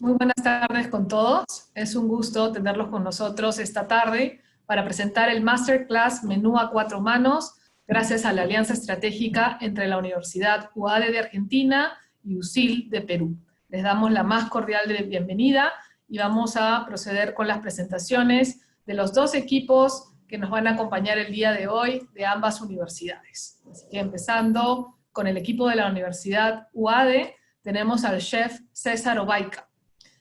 Muy buenas tardes con todos. Es un gusto tenerlos con nosotros esta tarde para presentar el Masterclass Menú a Cuatro Manos, gracias a la alianza estratégica entre la Universidad UADE de Argentina y USIL de Perú. Les damos la más cordial de bienvenida y vamos a proceder con las presentaciones de los dos equipos que nos van a acompañar el día de hoy de ambas universidades. Así que empezando con el equipo de la Universidad UADE, tenemos al chef César Obaica.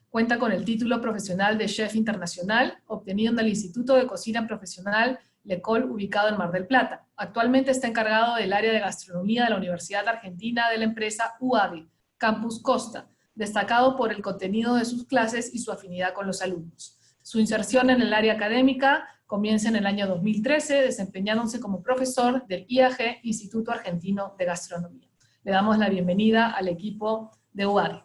Cuenta con el título profesional de Chef Internacional, obtenido en el Instituto de Cocina Profesional L'École, ubicado en Mar del Plata. Actualmente está encargado del área de gastronomía de la Universidad Argentina de la empresa UADE, Campus Costa, destacado por el contenido de sus clases y su afinidad con los alumnos. Su inserción en el área académica comienza en el año 2013, desempeñándose como profesor del IAG, Instituto Argentino de Gastronomía. Le damos la bienvenida al equipo de UADE.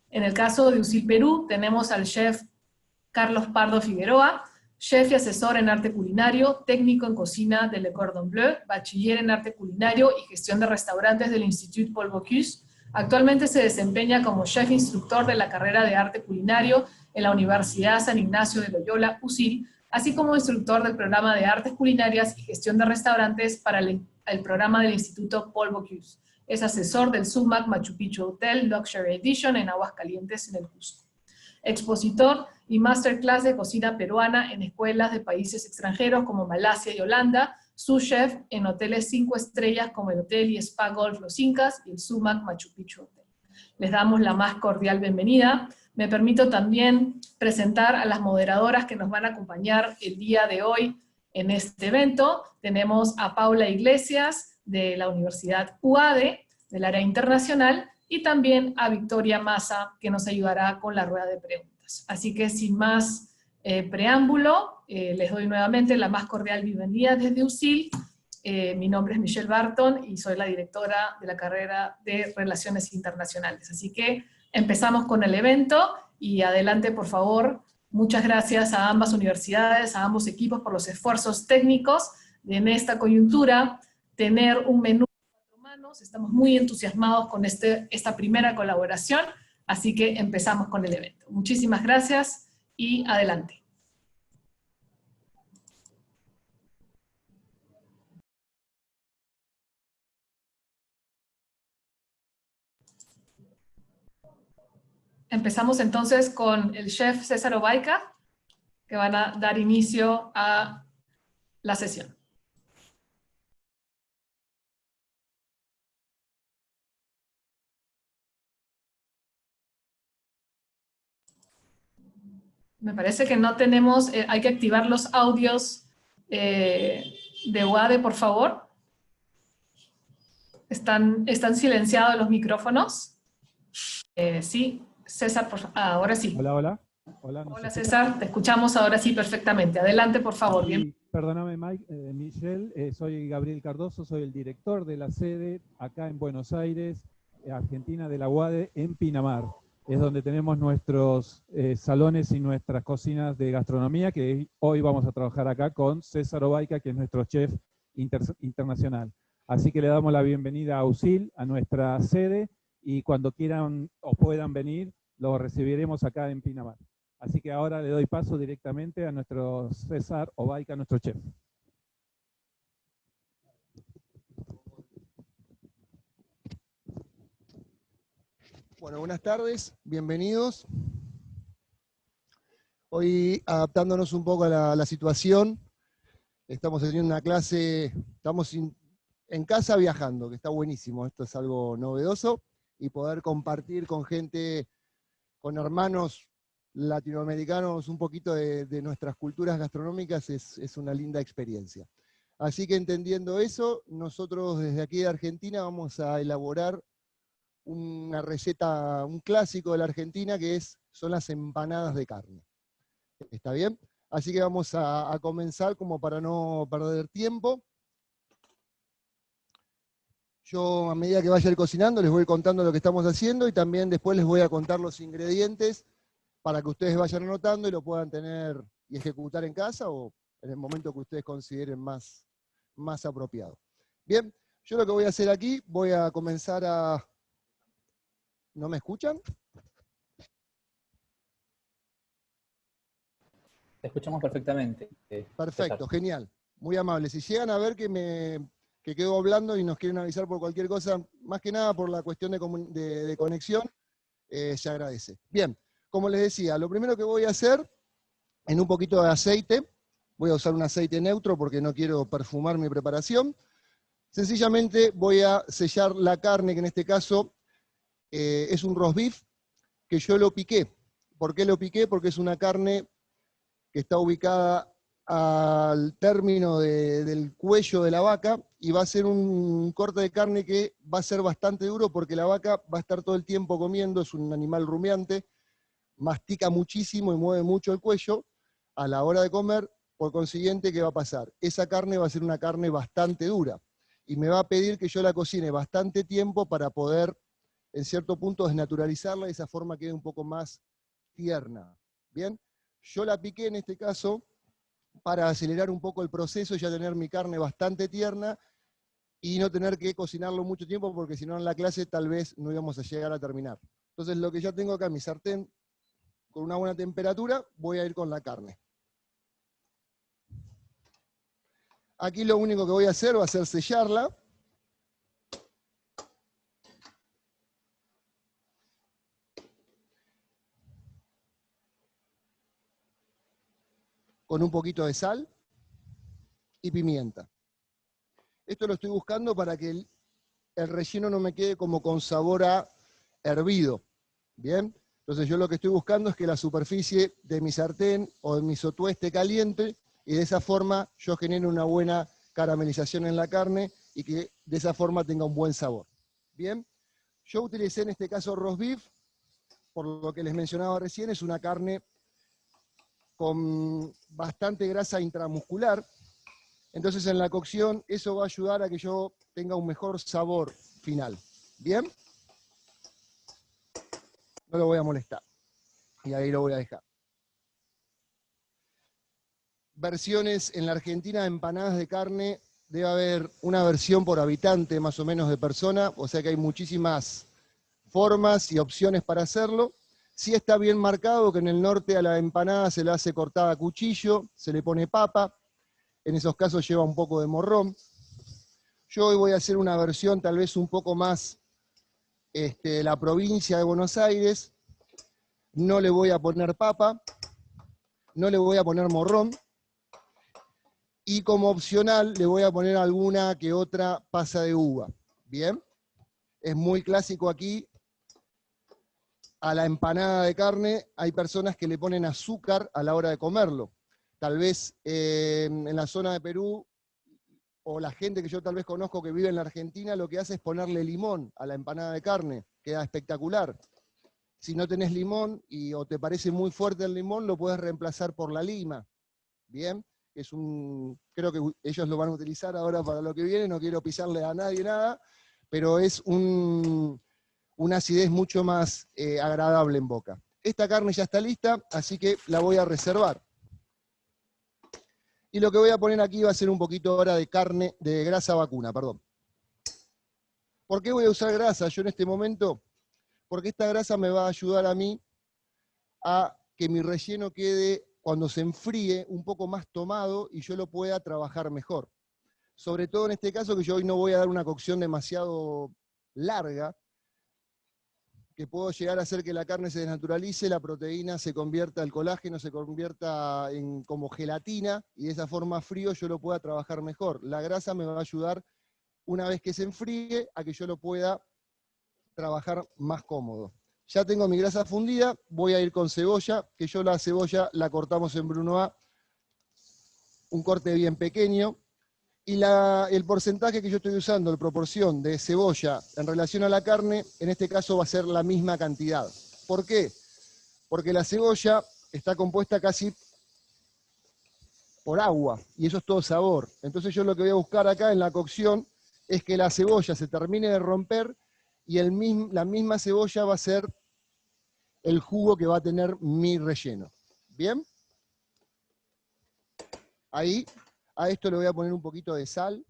En el caso de USIL Perú, tenemos al chef Carlos Pardo Figueroa, chef y asesor en arte culinario, técnico en cocina de Le Cordon Bleu, bachiller en arte culinario y gestión de restaurantes del Institut Paul Bocuse. Actualmente se desempeña como chef instructor de la carrera de arte culinario en la Universidad San Ignacio de Loyola, USIL, así como instructor del programa de artes culinarias y gestión de restaurantes para el programa del Instituto Paul Bocuse. Es asesor del SUMAC Machu Picchu Hotel Luxury Edition en Aguascalientes, en el Cusco. Expositor y masterclass de cocina peruana en escuelas de países extranjeros como Malasia y Holanda, sous chef en hoteles 5 estrellas como el Hotel y Spa Golf Los Incas y el SUMAC Machu Picchu Hotel. Les damos la más cordial bienvenida. Me permito también presentar a las moderadoras que nos van a acompañar el día de hoy en este evento. Tenemos a Paula Iglesias, de la Universidad UADE, del área internacional, y también a Victoria Massa, que nos ayudará con la rueda de preguntas. Así que sin más preámbulo, les doy nuevamente la más cordial bienvenida desde USIL. Mi nombre es Michelle Barton y soy la directora de la carrera de Relaciones Internacionales. Así que empezamos con el evento y adelante, por favor. Muchas gracias a ambas universidades, a ambos equipos por los esfuerzos técnicos en esta coyuntura. Tener un menú a cuatro manos, estamos muy entusiasmados con esta primera colaboración, así que empezamos con el evento. Muchísimas gracias y adelante. Empezamos entonces con el chef César Obaica, que van a dar inicio a la sesión. Me parece que no tenemos, hay que activar los audios de UADE, por favor. ¿Están silenciados los micrófonos? Sí, César, ahora sí. Hola, hola. Hola, Hola César, te escuchamos ahora sí perfectamente. Adelante, por favor. Sí, perdóname, Michelle, soy Gabriel Cardoso, soy el director de la sede acá en Buenos Aires, Argentina, de la UADE, en Pinamar. Es donde tenemos nuestros salones y nuestras cocinas de gastronomía, que hoy vamos a trabajar acá con César Obaica, que es nuestro chef internacional. Así que le damos la bienvenida a USIL, a nuestra sede, y cuando quieran o puedan venir, lo recibiremos acá en Pinamar. Así que ahora le doy paso directamente a nuestro César Obaica, nuestro chef. Bueno, buenas tardes, bienvenidos. Hoy, adaptándonos un poco a la situación, estamos teniendo una clase, estamos en casa viajando, que está buenísimo, esto es algo novedoso, y poder compartir con gente, con hermanos latinoamericanos, un poquito de nuestras culturas gastronómicas es una linda experiencia. Así que entendiendo eso, nosotros desde aquí de Argentina vamos a elaborar una receta, un clásico de la Argentina, que son las empanadas de carne. ¿Está bien? Así que vamos a comenzar como para no perder tiempo. Yo, a medida que vaya cocinando, les voy contando lo que estamos haciendo y también después les voy a contar los ingredientes para que ustedes vayan anotando y lo puedan tener y ejecutar en casa o en el momento que ustedes consideren más apropiado. Bien, yo lo que voy a hacer aquí, voy a comenzar a... ¿No me escuchan? Te escuchamos perfectamente. Perfecto, César. genial. Muy amable. Si llegan a ver que quedo hablando y nos quieren avisar por cualquier cosa, más que nada por la cuestión de conexión, se agradece. Bien, como les decía, lo primero que voy a hacer, en un poquito de aceite, voy a usar un aceite neutro porque no quiero perfumar mi preparación. Sencillamente voy a sellar la carne, que en este caso es un roast beef, que yo lo piqué. ¿Por qué lo piqué? Porque es una carne que está ubicada al término del cuello de la vaca, y va a ser un corte de carne que va a ser bastante duro porque la vaca va a estar todo el tiempo comiendo, es un animal rumiante, mastica muchísimo y mueve mucho el cuello a la hora de comer. Por consiguiente, ¿qué va a pasar? Esa carne va a ser una carne bastante dura y me va a pedir que yo la cocine bastante tiempo para poder, en cierto punto, desnaturalizarla y de esa forma quede un poco más tierna. ¿Bien? Yo la piqué en este caso para acelerar un poco el proceso y ya tener mi carne bastante tierna y no tener que cocinarlo mucho tiempo, porque si no en la clase tal vez no íbamos a llegar a terminar. Entonces lo que ya tengo acá en mi sartén, con una buena temperatura, voy a ir con la carne. Aquí lo único que voy a hacer va a ser sellarla. Con un poquito de sal y pimienta. Esto lo estoy buscando para que el relleno no me quede como con sabor a hervido. ¿Bien? Entonces yo lo que estoy buscando es que la superficie de mi sartén o de mi sotue esté caliente, y de esa forma yo genere una buena caramelización en la carne y que de esa forma tenga un buen sabor. Bien, yo utilicé en este caso roast beef, por lo que les mencionaba recién, es una carne con bastante grasa intramuscular. Entonces en la cocción eso va a ayudar a que yo tenga un mejor sabor final. ¿Bien? No lo voy a molestar. Y ahí lo voy a dejar. Versiones en la Argentina de empanadas de carne, debe haber una versión por habitante más o menos de persona, o sea que hay muchísimas formas y opciones para hacerlo. Sí está bien marcado que en el norte a la empanada se la hace cortada a cuchillo, se le pone papa, en esos casos lleva un poco de morrón. Yo hoy voy a hacer una versión tal vez un poco más de la provincia de Buenos Aires. No le voy a poner papa, no le voy a poner morrón, y como opcional le voy a poner alguna que otra pasa de uva. ¿Bien? Es muy clásico aquí, a la empanada de carne hay personas que le ponen azúcar a la hora de comerlo. Tal vez en la zona de Perú, o la gente que yo tal vez conozco que vive en la Argentina, lo que hace es ponerle limón a la empanada de carne. Queda espectacular. Si no tenés limón o te parece muy fuerte el limón, lo puedes reemplazar por la lima. ¿Bien? Creo que ellos lo van a utilizar ahora para lo que viene, no quiero pisarle a nadie nada, pero es una acidez mucho más agradable en boca. Esta carne ya está lista, así que la voy a reservar. Y lo que voy a poner aquí va a ser un poquito ahora de grasa vacuna, perdón. ¿Por qué voy a usar grasa yo en este momento? Porque esta grasa me va a ayudar a mí a que mi relleno quede, cuando se enfríe, un poco más tomado y yo lo pueda trabajar mejor. Sobre todo en este caso, que yo hoy no voy a dar una cocción demasiado larga, que puedo llegar a hacer que la carne se desnaturalice, la proteína se convierta, el colágeno se convierta en como gelatina, y de esa forma frío yo lo pueda trabajar mejor. La grasa me va a ayudar, una vez que se enfríe, a que yo lo pueda trabajar más cómodo. Ya tengo mi grasa fundida, voy a ir con cebolla, que yo la cebolla la cortamos en brunoise, un corte bien pequeño, y el porcentaje que yo estoy usando, la proporción de cebolla en relación a la carne, en este caso va a ser la misma cantidad. ¿Por qué? Porque la cebolla está compuesta casi por agua, y eso es todo sabor. Entonces yo lo que voy a buscar acá en la cocción es que la cebolla se termine de romper, y la misma cebolla va a ser el jugo que va a tener mi relleno. ¿Bien? Ahí, a esto le voy a poner un poquito de sal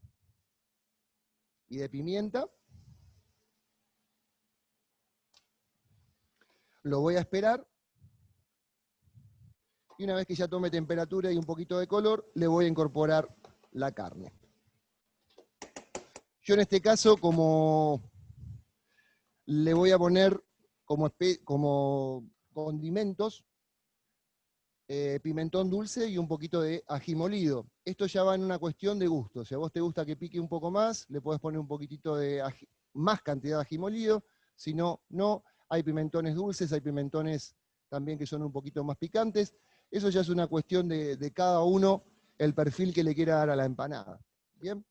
y de pimienta. Lo voy a esperar. Y una vez que ya tome temperatura y un poquito de color, le voy a incorporar la carne. Yo en este caso, como le voy a poner como condimentos, pimentón dulce y un poquito de ají molido. Esto ya va en una cuestión de gusto. Si a vos te gusta que pique un poco más, le podés poner un poquitito de más cantidad de ají molido. Si no, no. Hay pimentones dulces, hay pimentones también que son un poquito más picantes. Eso ya es una cuestión de cada uno, el perfil que le quiera dar a la empanada. ¿Bien?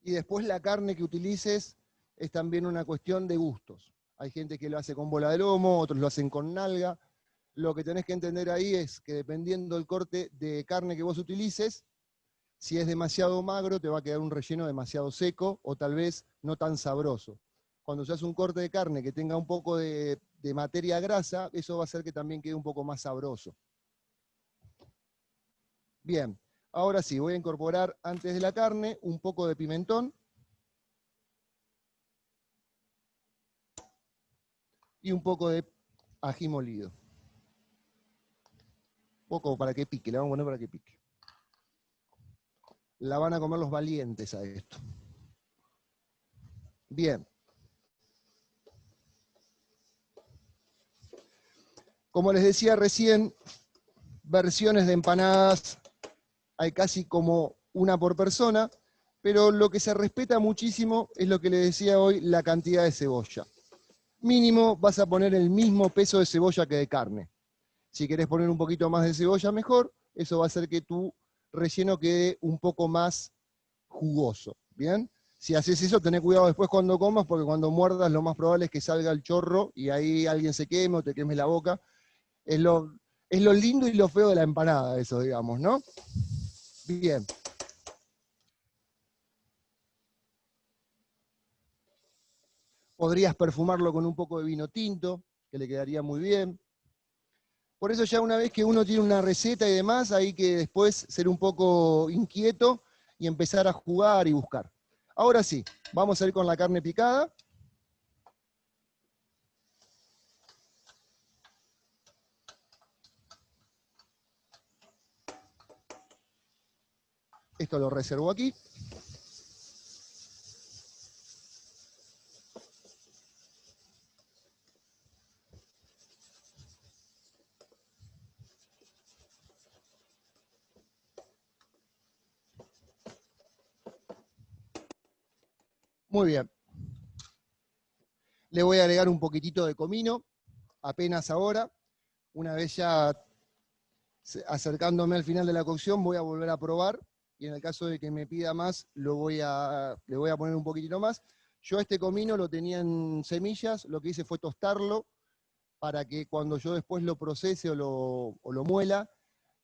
Y después la carne que utilices es también una cuestión de gustos. Hay gente que lo hace con bola de lomo, otros lo hacen con nalga. Lo que tenés que entender ahí es que dependiendo del corte de carne que vos utilices, si es demasiado magro te va a quedar un relleno demasiado seco o tal vez no tan sabroso. Cuando usás un corte de carne que tenga un poco de materia grasa, eso va a hacer que también quede un poco más sabroso. Bien, ahora sí, voy a incorporar antes de la carne un poco de pimentón y un poco de ají molido. Un poco para que pique, le vamos a poner para que pique. La van a comer los valientes a esto. Bien. Como les decía recién, versiones de empanadas hay casi como una por persona, pero lo que se respeta muchísimo es lo que les decía hoy, la cantidad de cebolla. Mínimo vas a poner el mismo peso de cebolla que de carne. Si querés poner un poquito más de cebolla, mejor. Eso va a hacer que tu relleno quede un poco más jugoso. ¿Bien? Si haces eso, tené cuidado después cuando comas, porque cuando muerdas lo más probable es que salga el chorro y ahí alguien se queme o te quemes la boca. Es lo lindo y lo feo de la empanada, eso, digamos, ¿no? Bien. Podrías perfumarlo con un poco de vino tinto, que le quedaría muy bien. Por eso ya una vez que uno tiene una receta y demás, hay que después ser un poco inquieto y empezar a jugar y buscar. Ahora sí, vamos a ir con la carne picada. Esto lo reservo aquí. Muy bien. Le voy a agregar un poquitito de comino, apenas ahora. Una vez ya acercándome al final de la cocción, voy a volver a probar. Y en el caso de que me pida más, le voy a poner un poquitito más. Yo este comino lo tenía en semillas, lo que hice fue tostarlo para que cuando yo después lo procese o lo muela,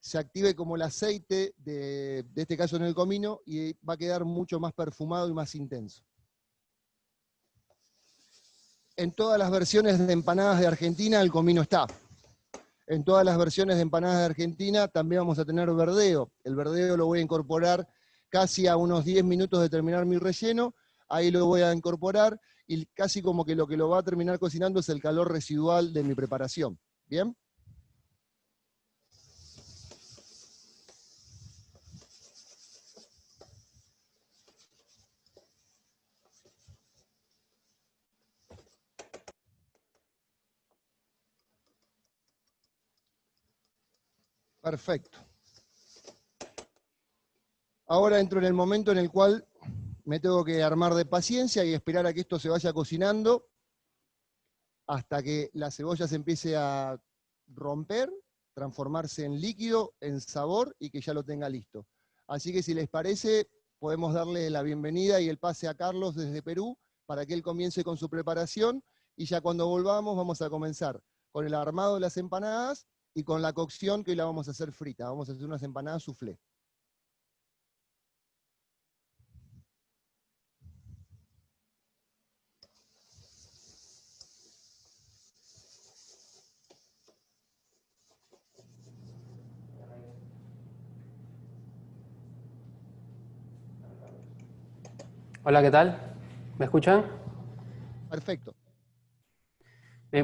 se active como el aceite de este caso en el comino y va a quedar mucho más perfumado y más intenso. En todas las versiones de empanadas de Argentina el comino está. En todas las versiones de empanadas de Argentina también vamos a tener verdeo. El verdeo lo voy a incorporar casi a unos 10 minutos de terminar mi relleno. Ahí lo voy a incorporar y casi como que lo va a terminar cocinando es el calor residual de mi preparación. ¿Bien? Perfecto. Ahora entro en el momento en el cual me tengo que armar de paciencia y esperar a que esto se vaya cocinando hasta que la cebolla se empiece a romper, transformarse en líquido, en sabor y que ya lo tenga listo. Así que si les parece, podemos darle la bienvenida y el pase a Carlos desde Perú para que él comience con su preparación y ya cuando volvamos vamos a comenzar con el armado de las empanadas y con la cocción que hoy la vamos a hacer frita. Vamos a hacer unas empanadas soufflé. Hola, ¿qué tal? ¿Me escuchan? Perfecto.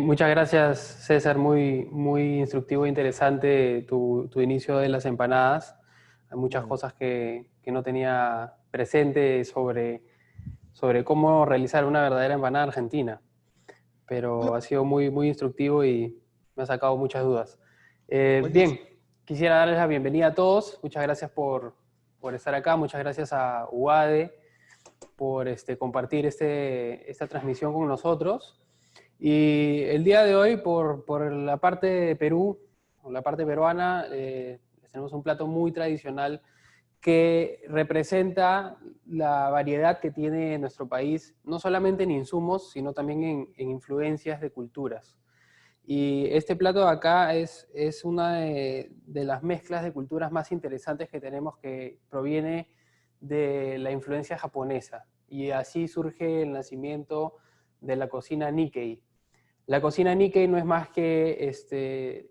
Muchas gracias, César. Muy instructivo e interesante tu inicio de las empanadas. Hay muchas cosas que no tenía presente sobre cómo realizar una verdadera empanada argentina, pero ha sido muy instructivo y me ha sacado muchas dudas. Bien, quisiera darles la bienvenida a todos. Muchas gracias por estar acá. Muchas gracias a UADE por compartir esta transmisión con nosotros. Y el día de hoy, por la parte de Perú, la parte peruana, tenemos un plato muy tradicional que representa la variedad que tiene nuestro país, no solamente en insumos, sino también en influencias de culturas. Y este plato de acá es una de las mezclas de culturas más interesantes que tenemos, que proviene de la influencia japonesa. Y así surge el nacimiento de la cocina Nikkei. La cocina Nikkei no es más que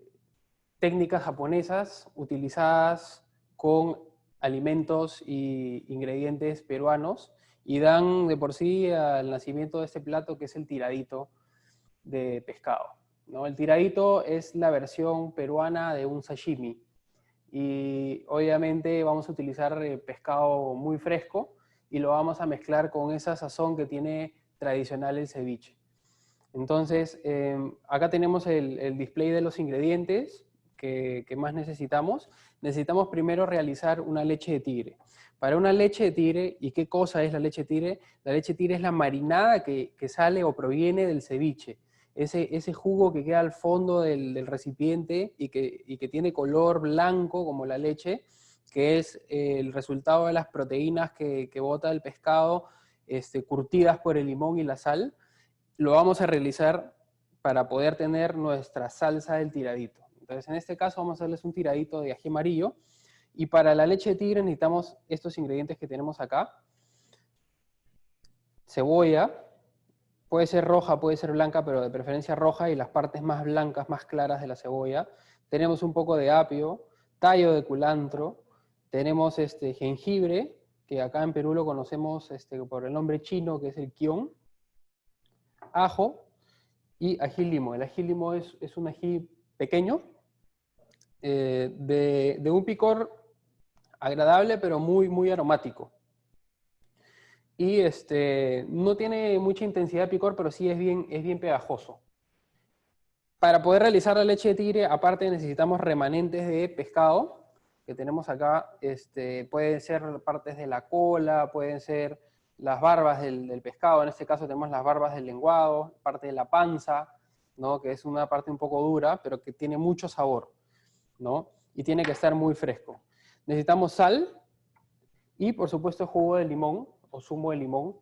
técnicas japonesas utilizadas con alimentos e ingredientes peruanos y dan de por sí al nacimiento de este plato, que es el tiradito de pescado, ¿no? El tiradito es la versión peruana de un sashimi y obviamente vamos a utilizar pescado muy fresco y lo vamos a mezclar con esa sazón que tiene tradicional el ceviche. Entonces, acá tenemos el display de los ingredientes que más necesitamos. Necesitamos primero realizar una leche de tigre. Para una leche de tigre, ¿y qué cosa es la leche de tigre? La leche de tigre es la marinada que sale o proviene del ceviche. Ese jugo que queda al fondo del recipiente y que tiene color blanco como la leche, que es el resultado de las proteínas que bota el pescado, curtidas por el limón y la sal. Lo vamos a realizar para poder tener nuestra salsa del tiradito. Entonces, en este caso vamos a hacerles un tiradito de ají amarillo. Y para la leche de tigre necesitamos estos ingredientes que tenemos acá. Cebolla, puede ser roja, puede ser blanca, pero de preferencia roja, y las partes más blancas, más claras de la cebolla. Tenemos un poco de apio, tallo de culantro, tenemos jengibre, que acá en Perú lo conocemos por el nombre chino, que es el kion, ajo y ají limo. El ají limo es un ají pequeño, de un picor agradable, pero muy aromático. Y no tiene mucha intensidad de picor, pero sí es bien pegajoso. Para poder realizar la leche de tigre, aparte necesitamos remanentes de pescado, que tenemos acá. Pueden ser partes de la cola, pueden ser las barbas del pescado. En este caso tenemos las barbas del lenguado, parte de la panza, ¿no? Que es una parte un poco dura, pero que tiene mucho sabor, ¿no? Y tiene que estar muy fresco. Necesitamos sal y, por supuesto, jugo de limón o zumo de limón,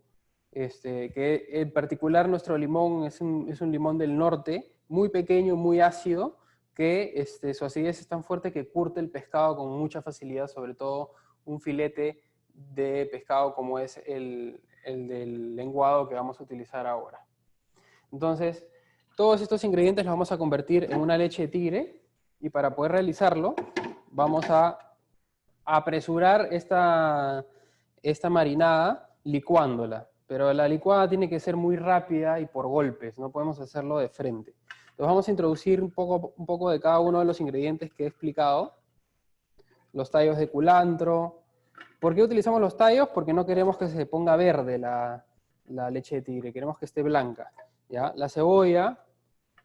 que en particular nuestro limón es un limón del norte, muy pequeño, muy ácido, que su acidez es tan fuerte que curte el pescado con mucha facilidad, sobre todo un filete de pescado como es el del lenguado que vamos a utilizar ahora. Entonces, todos estos ingredientes los vamos a convertir en una leche de tigre, y para poder realizarlo vamos a apresurar esta marinada licuándola, pero la licuada tiene que ser muy rápida y por golpes, no podemos hacerlo de frente. Entonces vamos a introducir un poco de cada uno de los ingredientes que he explicado. Los tallos de culantro. ¿Por qué utilizamos los tallos? Porque no queremos que se ponga verde la leche de tigre, queremos que esté blanca, ¿ya? La cebolla,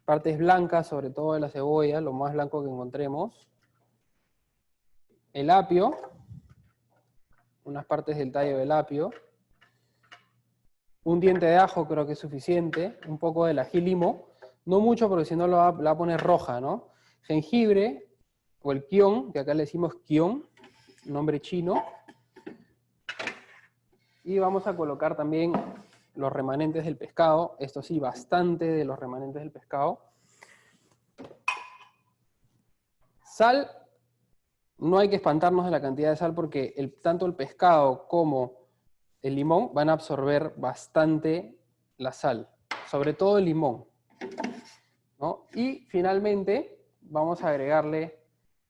partes blancas, sobre todo de la cebolla, lo más blanco que encontremos. El apio, unas partes del tallo del apio. Un diente de ajo creo que es suficiente. Un poco del ají limo. No mucho porque si no la va a poner roja, ¿no? Jengibre, o el kion, que acá le decimos kion, nombre chino. Y vamos a colocar también los remanentes del pescado. Esto sí, bastante de los remanentes del pescado. Sal. No hay que espantarnos de la cantidad de sal porque tanto el pescado como el limón van a absorber bastante la sal, sobre todo el limón, ¿no? Y finalmente vamos a agregarle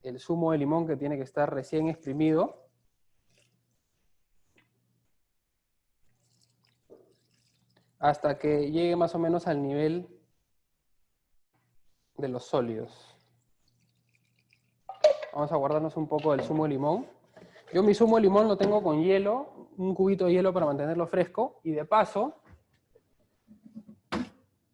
el zumo de limón, que tiene que estar recién exprimido. Hasta que llegue más o menos al nivel de los sólidos. Vamos a guardarnos un poco del zumo de limón. Yo mi zumo de limón lo tengo con hielo, un cubito de hielo para mantenerlo fresco, y de paso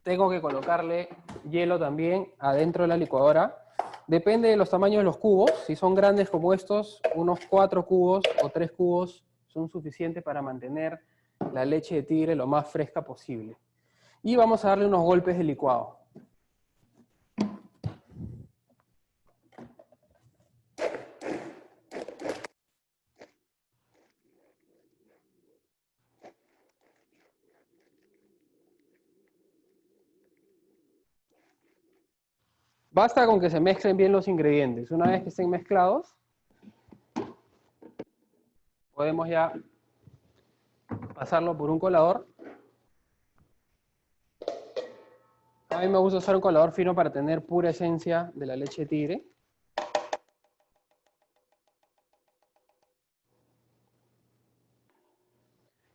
tengo que colocarle hielo también adentro de la licuadora. Depende de los tamaños de los cubos. Si son grandes como estos, unos 4 cubos o 3 cubos son suficientes para mantener la leche de tigre lo más fresca posible. Y vamos a darle unos golpes de licuado. Basta con que se mezclen bien los ingredientes. Una vez que estén mezclados, podemos ya pasarlo por un colador. A mí me gusta usar un colador fino para tener pura esencia de la leche de tigre.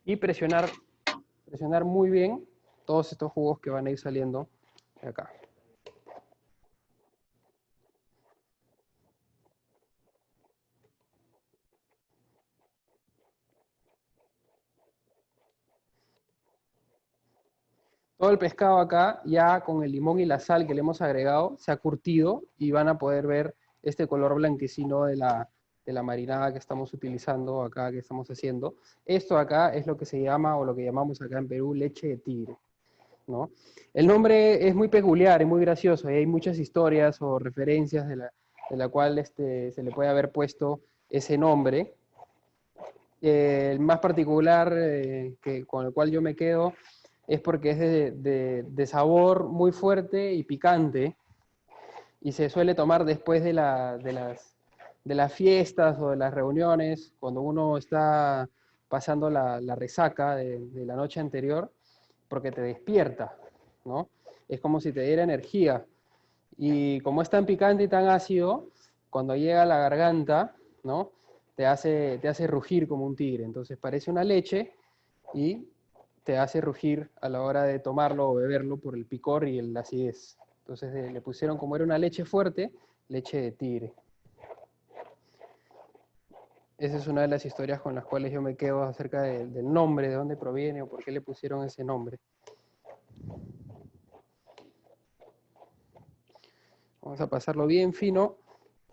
Y presionar muy bien todos estos jugos que van a ir saliendo de acá. Todo el pescado acá, ya con el limón y la sal que le hemos agregado, se ha curtido y van a poder ver este color blanquecino de la marinada que estamos utilizando acá, que estamos haciendo. Esto acá es lo que se llama, o lo que llamamos acá en Perú, leche de tigre, ¿no? El nombre es muy peculiar y muy gracioso, y hay muchas historias o referencias de la cual se le puede haber puesto ese nombre. El más particular con el cual yo me quedo es porque es de sabor muy fuerte y picante, y se suele tomar después de las fiestas o de las reuniones, cuando uno está pasando la resaca de la noche anterior, porque te despierta, ¿no? Es como si te diera energía. Y como es tan picante y tan ácido, cuando llega a la garganta, ¿no? Te hace rugir como un tigre. Entonces parece una leche y te hace rugir a la hora de tomarlo o beberlo por el picor y la acidez. Entonces le pusieron, como era una leche fuerte, leche de tigre. Esa es una de las historias con las cuales yo me quedo acerca del nombre, de dónde proviene o por qué le pusieron ese nombre. Vamos a pasarlo bien fino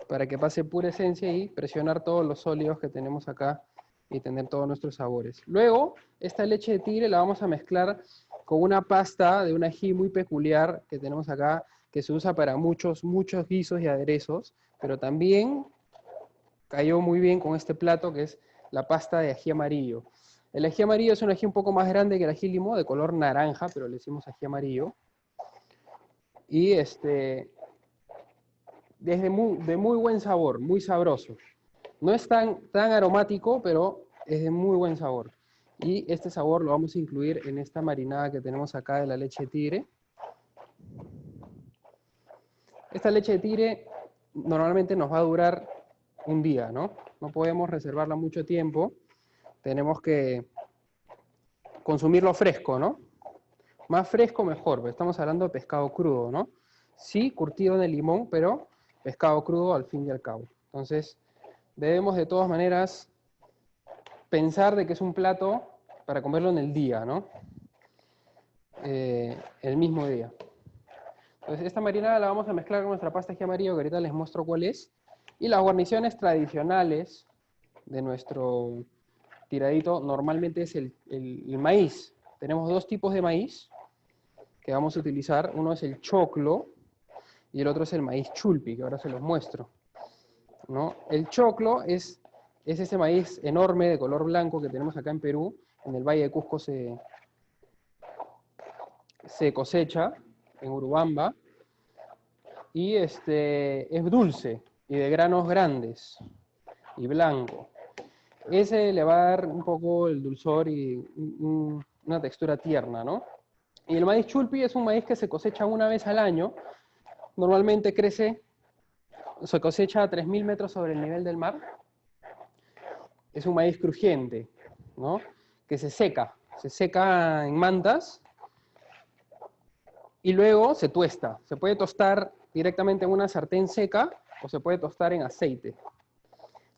para que pase pura esencia y presionar todos los sólidos que tenemos acá y tener todos nuestros sabores. Luego, esta leche de tigre la vamos a mezclar con una pasta de un ají muy peculiar que tenemos acá, que se usa para muchos guisos y aderezos, pero también cayó muy bien con este plato que es la pasta de ají amarillo. El ají amarillo es un ají un poco más grande que el ají limo, de color naranja, pero le decimos ají amarillo. Y es de muy buen sabor, muy sabroso. No es tan aromático, pero es de muy buen sabor. Y este sabor lo vamos a incluir en esta marinada que tenemos acá de la leche de tigre. Esta leche de tigre normalmente nos va a durar un día, ¿no? No podemos reservarla mucho tiempo. Tenemos que consumirlo fresco, ¿no? Más fresco mejor, porque estamos hablando de pescado crudo, ¿no? Sí, curtido en el limón, pero pescado crudo al fin y al cabo. Entonces, debemos de todas maneras pensar de que es un plato para comerlo en el día, ¿no? El mismo día. Entonces, esta marinada la vamos a mezclar con nuestra pasta de ají amarillo, que ahorita les muestro cuál es. Y las guarniciones tradicionales de nuestro tiradito normalmente es el maíz. Tenemos dos tipos de maíz que vamos a utilizar. Uno es el choclo y el otro es el maíz chulpi, que ahora se los muestro, ¿no? El choclo es ese maíz enorme de color blanco que tenemos acá en Perú. En el Valle de Cusco se cosecha, en Urubamba, y es dulce y de granos grandes y blanco. Ese le va a dar un poco el dulzor y una textura tierna, ¿no? Y el maíz chulpi es un maíz que se cosecha una vez al año. Normalmente se cosecha a 3.000 metros sobre el nivel del mar. Es un maíz crujiente, ¿no? Que se seca en mantas y luego se tuesta. Se puede tostar directamente en una sartén seca o se puede tostar en aceite,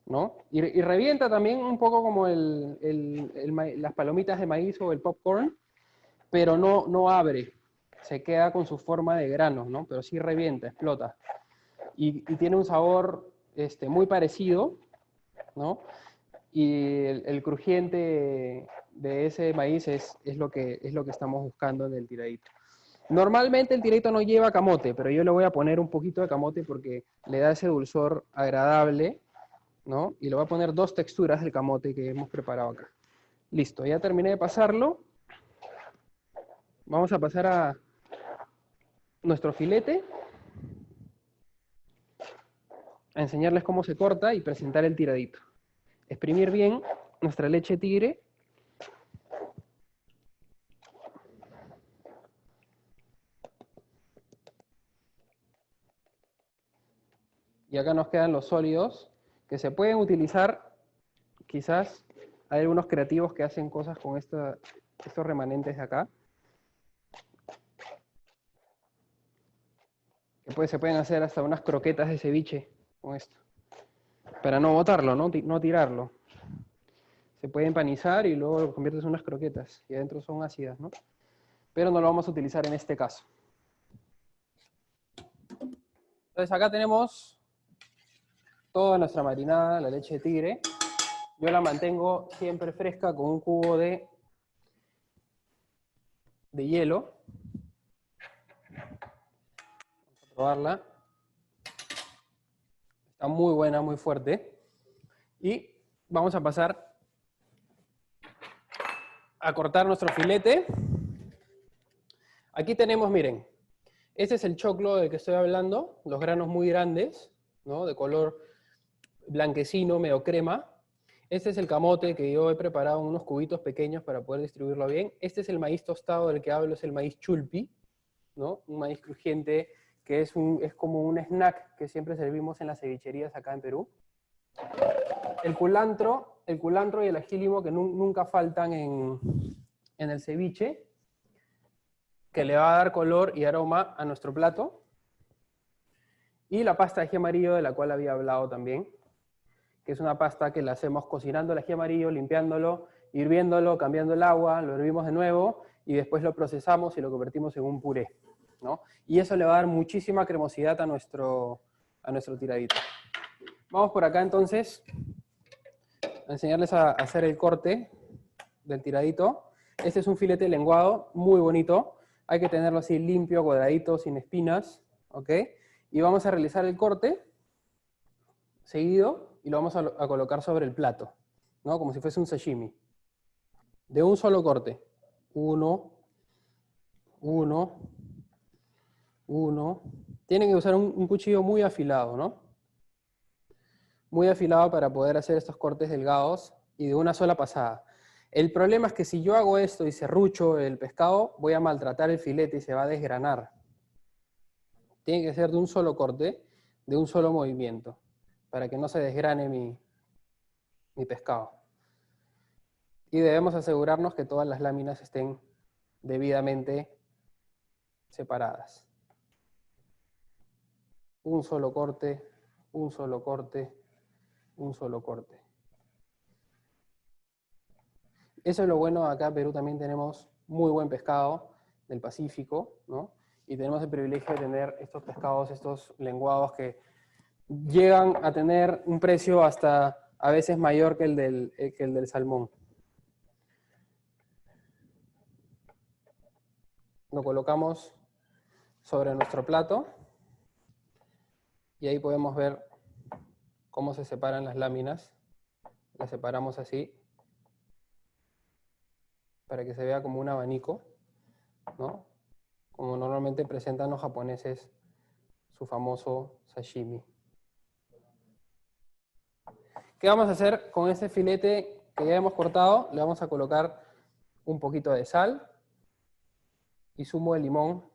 ¿no? Y revienta también un poco como las palomitas de maíz o el popcorn, pero no abre, se queda con su forma de grano, ¿no? Pero sí revienta, explota. Y tiene un sabor muy parecido, ¿no? Y el crujiente de ese maíz es lo que estamos buscando en el tiradito. Normalmente el tiradito no lleva camote, pero yo le voy a poner un poquito de camote porque le da ese dulzor agradable, ¿no? Y le voy a poner 2 texturas del camote que hemos preparado acá. Listo, ya terminé de pasarlo. Vamos a pasar a nuestro filete, a enseñarles cómo se corta y presentar el tiradito. Exprimir bien nuestra leche tigre. Y acá nos quedan los sólidos que se pueden utilizar. Quizás hay algunos creativos que hacen cosas con estos remanentes de acá. Se pueden hacer hasta unas croquetas de ceviche con esto. Para no botarlo, no tirarlo. Se puede empanizar y luego lo conviertes en unas croquetas. Y adentro son ácidas, ¿no? Pero no lo vamos a utilizar en este caso. Entonces acá tenemos toda nuestra marinada, la leche de tigre. Yo la mantengo siempre fresca con un cubo de hielo. Vamos a probarla. Está muy buena, muy fuerte. Y vamos a pasar a cortar nuestro filete. Aquí tenemos, miren, este es el choclo del que estoy hablando, los granos muy grandes, ¿no? De color blanquecino, medio crema. Este es el camote que yo he preparado en unos cubitos pequeños para poder distribuirlo bien. Este es el maíz tostado del que hablo, es el maíz chulpi, ¿no? Un maíz crujiente que es como un snack que siempre servimos en las cevicherías acá en Perú. El culantro y el ají limo que nunca faltan en el ceviche, que le va a dar color y aroma a nuestro plato. Y la pasta de ají amarillo, de la cual había hablado también, que es una pasta que la hacemos cocinando el ají amarillo, limpiándolo, hirviéndolo, cambiando el agua, lo hervimos de nuevo y después lo procesamos y lo convertimos en un puré, ¿no? Y eso le va a dar muchísima cremosidad a nuestro tiradito. Vamos por acá entonces a enseñarles a hacer el corte del tiradito. Este es un filete lenguado, muy bonito. Hay que tenerlo así limpio, cuadradito, sin espinas, ¿ok? Y vamos a realizar el corte seguido y lo vamos a colocar sobre el plato, ¿no? Como si fuese un sashimi. De un solo corte. 1, 1, 1. Tienen que usar un cuchillo muy afilado, ¿no? Muy afilado para poder hacer estos cortes delgados y de una sola pasada. El problema es que si yo hago esto y serrucho el pescado, voy a maltratar el filete y se va a desgranar. Tiene que ser de un solo corte, de un solo movimiento, para que no se desgrane mi pescado. Y debemos asegurarnos que todas las láminas estén debidamente separadas. Un solo corte, un solo corte, un solo corte. Eso es lo bueno, acá en Perú también tenemos muy buen pescado del Pacífico, ¿no? Y tenemos el privilegio de tener estos pescados, estos lenguados que llegan a tener un precio hasta a veces mayor que el del salmón. Lo colocamos sobre nuestro plato y ahí podemos ver cómo se separan las láminas. Las separamos así para que se vea como un abanico, ¿no? Como normalmente presentan los japoneses su famoso sashimi. ¿Qué vamos a hacer con este filete que ya hemos cortado? Le vamos a colocar un poquito de sal y zumo de limón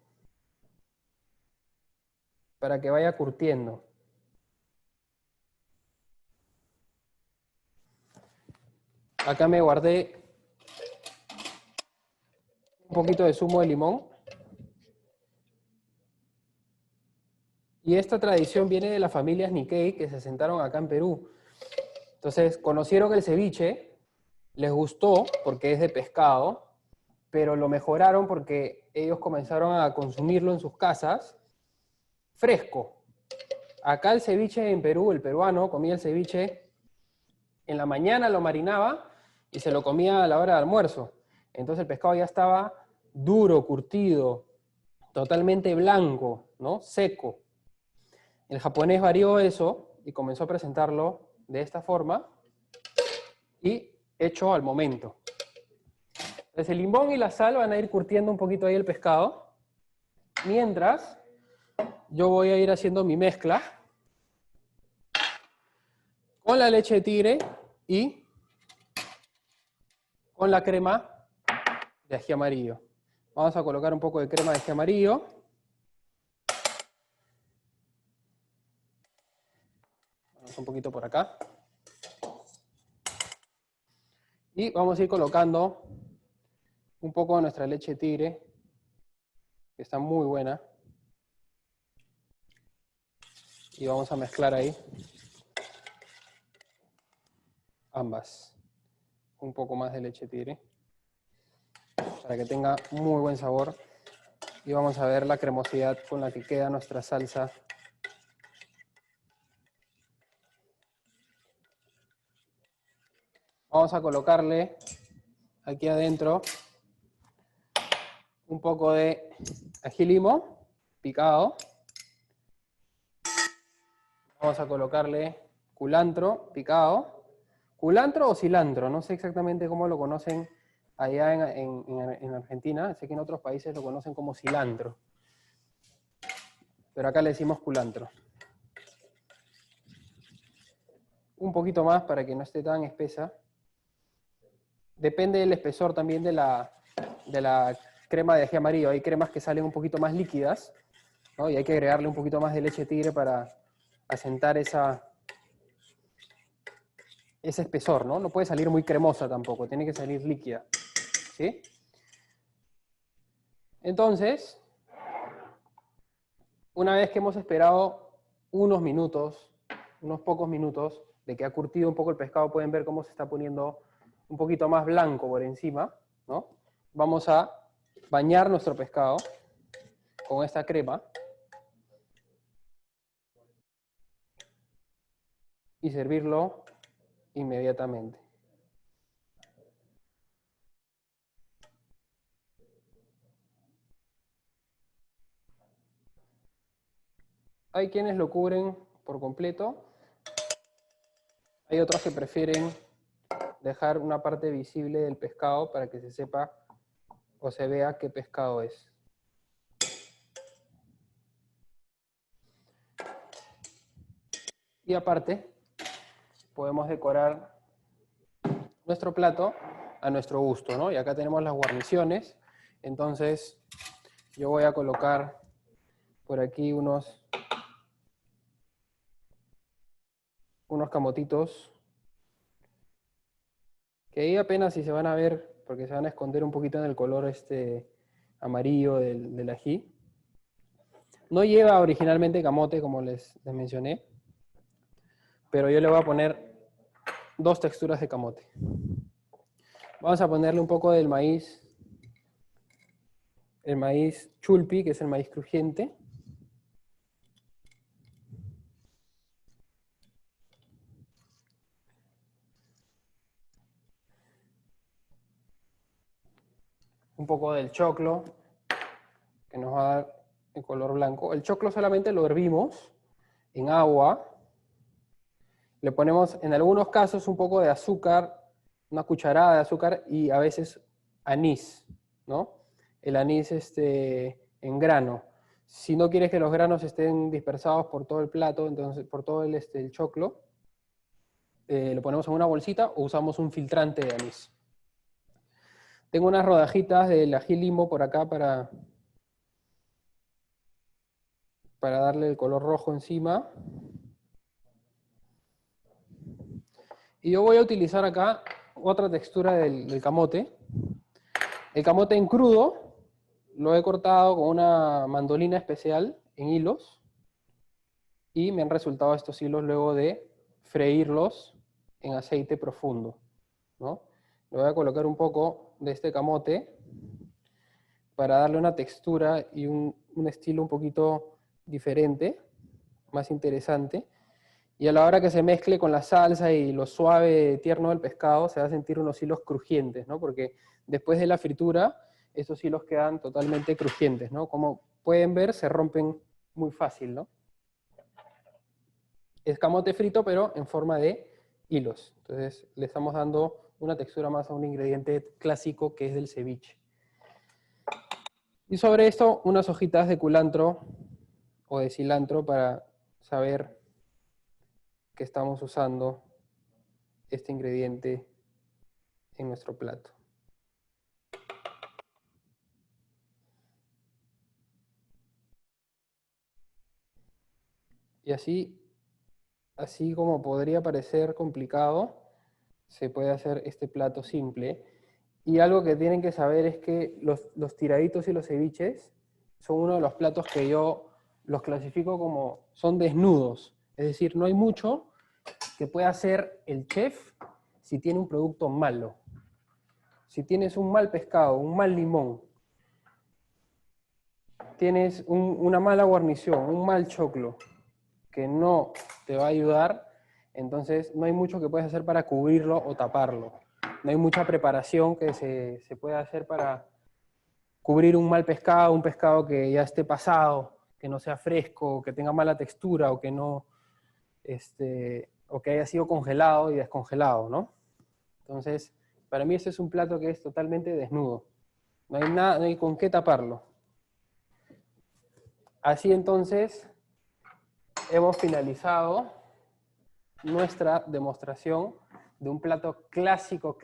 para que vaya curtiendo. Acá me guardé un poquito de zumo de limón. Y esta tradición viene de las familias Nikkei que se asentaron acá en Perú. Entonces, conocieron el ceviche, les gustó porque es de pescado, pero lo mejoraron porque ellos comenzaron a consumirlo en sus casas fresco. Acá el ceviche en Perú, el peruano comía el ceviche, en la mañana lo marinaba y se lo comía a la hora de almuerzo. Entonces el pescado ya estaba duro, curtido, totalmente blanco, ¿no? Seco. El japonés varió eso y comenzó a presentarlo de esta forma y hecho al momento. Entonces el limón y la sal van a ir curtiendo un poquito ahí el pescado, mientras yo voy a ir haciendo mi mezcla con la leche de tigre y con la crema de ají amarillo. Vamos a colocar un poco de crema de ají amarillo. Vamos un poquito por acá. Y vamos a ir colocando un poco de nuestra leche de tigre, que está muy buena. Y vamos a mezclar ahí ambas. Un poco más de leche de tigre, para que tenga muy buen sabor. Y vamos a ver la cremosidad con la que queda nuestra salsa. Vamos a colocarle aquí adentro un poco de ají limo picado. Vamos a colocarle culantro picado. Culantro o cilantro, no sé exactamente cómo lo conocen allá en Argentina. Sé que en otros países lo conocen como cilantro. Pero acá le decimos culantro. Un poquito más para que no esté tan espesa. Depende del espesor también de la crema de ají amarillo. Hay cremas que salen un poquito más líquidas, ¿no? Y hay que agregarle un poquito más de leche de tigre para asentar ese espesor, ¿no? No puede salir muy cremosa tampoco, tiene que salir líquida, ¿sí? Entonces, una vez que hemos esperado unos minutos, unos pocos minutos, de que ha curtido un poco el pescado, pueden ver cómo se está poniendo un poquito más blanco por encima, ¿no? Vamos a bañar nuestro pescado con esta crema y servirlo inmediatamente. Hay quienes lo cubren por completo. Hay otros que prefieren dejar una parte visible del pescado para que se sepa o se vea qué pescado es. Y aparte, podemos decorar nuestro plato a nuestro gusto, ¿no? Y acá tenemos las guarniciones. Entonces, yo voy a colocar por aquí unos camotitos, que ahí apenas si se van a ver, porque se van a esconder un poquito en el color amarillo del ají. No lleva originalmente camote, como les mencioné, pero yo le voy a poner 2 texturas de camote. Vamos a ponerle un poco del maíz, el maíz chulpi, que es el maíz crujiente. Un poco del choclo, que nos va a dar el color blanco. El choclo solamente lo hervimos en agua. Le ponemos en algunos casos un poco de azúcar, una cucharada de azúcar y a veces anís, ¿no? El anís en grano. Si no quieres que los granos estén dispersados por todo el plato, entonces por todo el choclo, lo ponemos en una bolsita o usamos un filtrante de anís. Tengo unas rodajitas del ají limo por acá para darle el color rojo encima. Y yo voy a utilizar acá otra textura del camote. El camote en crudo lo he cortado con una mandolina especial en hilos. y me han resultado estos hilos luego de freírlos en aceite profundo, ¿no? Le voy a colocar un poco de este camote para darle una textura y un estilo un poquito diferente, más interesante. Y a la hora que se mezcle con la salsa y lo suave, tierno del pescado, se va a sentir unos hilos crujientes, ¿no? Porque después de la fritura, estos hilos quedan totalmente crujientes, ¿no? Como pueden ver, se rompen muy fácil, ¿no? Es camote frito, pero en forma de hilos. Entonces, le estamos dando una textura más a un ingrediente clásico que es del ceviche. Y sobre esto, unas hojitas de culantro o de cilantro para saber que estamos usando este ingrediente en nuestro plato. Y así como podría parecer complicado, se puede hacer este plato simple. Y algo que tienen que saber es que los tiraditos y los ceviches son uno de los platos que yo los clasifico como son desnudos. Es decir, no hay mucho que pueda hacer el chef si tiene un producto malo. Si tienes un mal pescado, un mal limón, tienes una mala guarnición, un mal choclo, que no te va a ayudar, entonces no hay mucho que puedas hacer para cubrirlo o taparlo. No hay mucha preparación que se pueda hacer para cubrir un mal pescado, un pescado que ya esté pasado, que no sea fresco, que tenga mala textura o que no, o que haya sido congelado y descongelado, ¿no? Entonces, para mí este es un plato que es totalmente desnudo. No hay nada, no hay con qué taparlo. Así entonces, hemos finalizado nuestra demostración de un plato clásico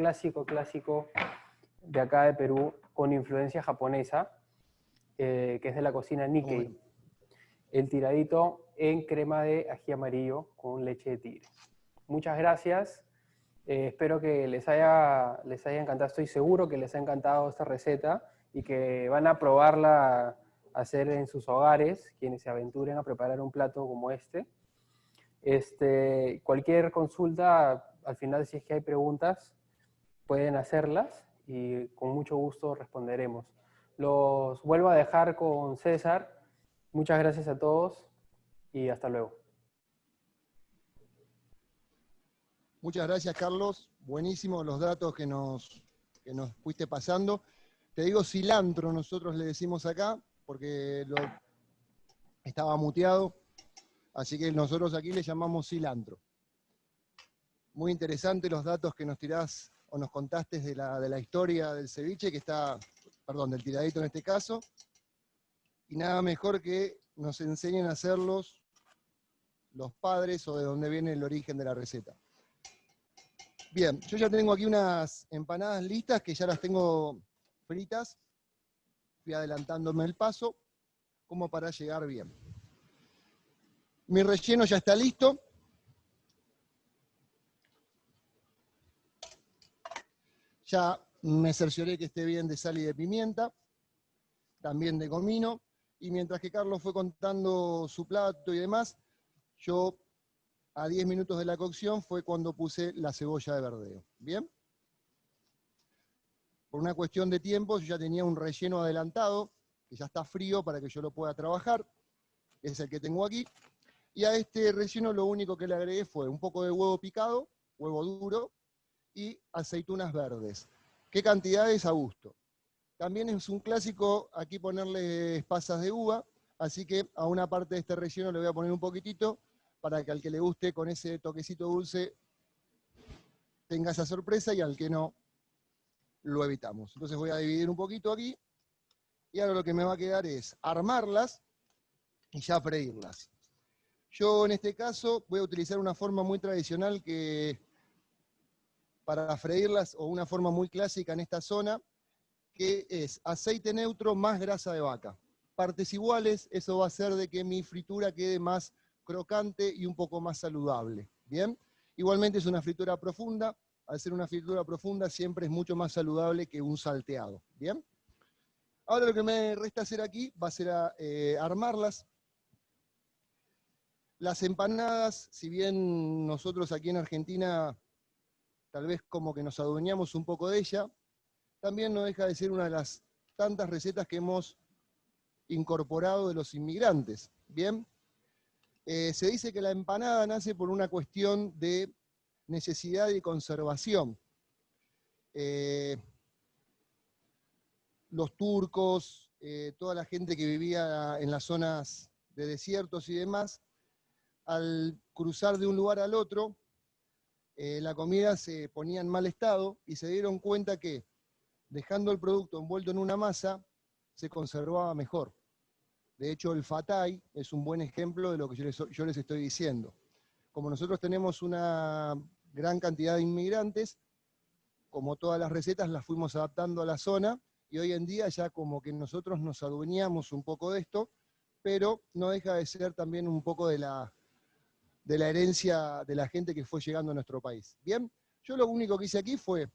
de acá de Perú, con influencia japonesa, que es de la cocina Nikkei. El tiradito en crema de ají amarillo con leche de tigre. Muchas gracias. Espero que les haya encantado. Estoy seguro que les ha encantado esta receta y que van a probarla a hacer en sus hogares, quienes se aventuren a preparar un plato como este. Cualquier consulta, al final, si es que hay preguntas, pueden hacerlas y con mucho gusto responderemos. Los vuelvo a dejar con César. Muchas gracias a todos y hasta luego. Muchas gracias, Carlos. Buenísimos los datos que nos fuiste pasando. Te digo cilantro, nosotros le decimos acá, porque estaba muteado. Así que nosotros aquí le llamamos cilantro. Muy interesante los datos que nos tirás o nos contaste de la historia del ceviche, del tiradito en este caso. Y nada mejor que nos enseñen a hacerlos los padres o de dónde viene el origen de la receta. Bien, yo ya tengo aquí unas empanadas listas que ya las tengo fritas. Fui adelantándome el paso como para llegar bien. Mi relleno ya está listo. Ya me cercioré que esté bien de sal y de pimienta, también de comino. Y mientras que Carlos fue contando su plato y demás, yo a 10 minutos de la cocción fue cuando puse la cebolla de verdeo. ¿Bien? Por una cuestión de tiempo, yo ya tenía un relleno adelantado, que ya está frío para que yo lo pueda trabajar. Es el que tengo aquí. Y a este relleno lo único que le agregué fue un poco de huevo picado, huevo duro, y aceitunas verdes. ¿Qué cantidades? A gusto. También es un clásico aquí ponerle pasas de uva, así que a una parte de este relleno le voy a poner un poquitito, para que al que le guste con ese toquecito dulce tenga esa sorpresa, y al que no, lo evitamos. Entonces voy a dividir un poquito aquí, y ahora lo que me va a quedar es armarlas y ya freírlas. Yo en este caso voy a utilizar una forma muy tradicional para freírlas, o una forma muy clásica en esta zona, que es aceite neutro más grasa de vaca. Partes iguales, eso va a hacer de que mi fritura quede más crocante y un poco más saludable. ¿Bien? Igualmente es una fritura profunda. Al ser una fritura profunda siempre es mucho más saludable que un salteado. ¿Bien? Ahora lo que me resta hacer aquí va a ser armarlas. Las empanadas, si bien nosotros aquí en Argentina tal vez como que nos adueñamos un poco de ella, también no deja de ser una de las tantas recetas que hemos incorporado de los inmigrantes. Bien, se dice que la empanada nace por una cuestión de necesidad y conservación. Los turcos, toda la gente que vivía en las zonas de desiertos y demás, al cruzar de un lugar al otro, la comida se ponía en mal estado y se dieron cuenta que dejando el producto envuelto en una masa, se conservaba mejor. De hecho, el fatay es un buen ejemplo de lo que yo les estoy diciendo. Como nosotros tenemos una gran cantidad de inmigrantes, como todas las recetas las fuimos adaptando a la zona, y hoy en día ya como que nosotros nos adueñamos un poco de esto, pero no deja de ser también un poco de la herencia de la gente que fue llegando a nuestro país. Bien, yo lo único que hice aquí fue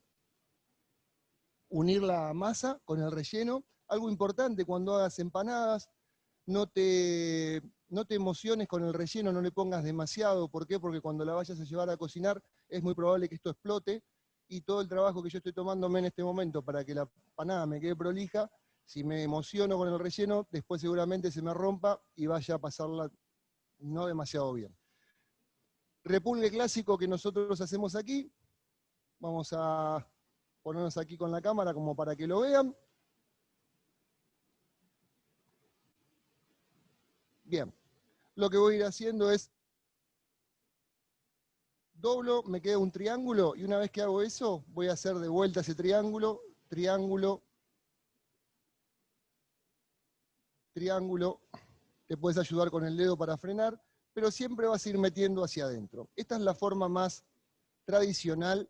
unir la masa con el relleno. Algo importante cuando hagas empanadas, no te emociones con el relleno, no le pongas demasiado. ¿Por qué? Porque cuando la vayas a llevar a cocinar es muy probable que esto explote, y todo el trabajo que yo estoy tomándome en este momento para que la empanada me quede prolija, si me emociono con el relleno, después seguramente se me rompa y vaya a pasarla no demasiado bien. Repulgue clásico que nosotros hacemos aquí. Vamos a ponernos aquí con la cámara como para que lo vean. Bien, lo que voy a ir haciendo es doblo, me queda un triángulo, y una vez que hago eso, voy a hacer de vuelta ese triángulo, triángulo, triángulo. Te puedes ayudar con el dedo para frenar, pero siempre vas a ir metiendo hacia adentro. Esta es la forma más tradicional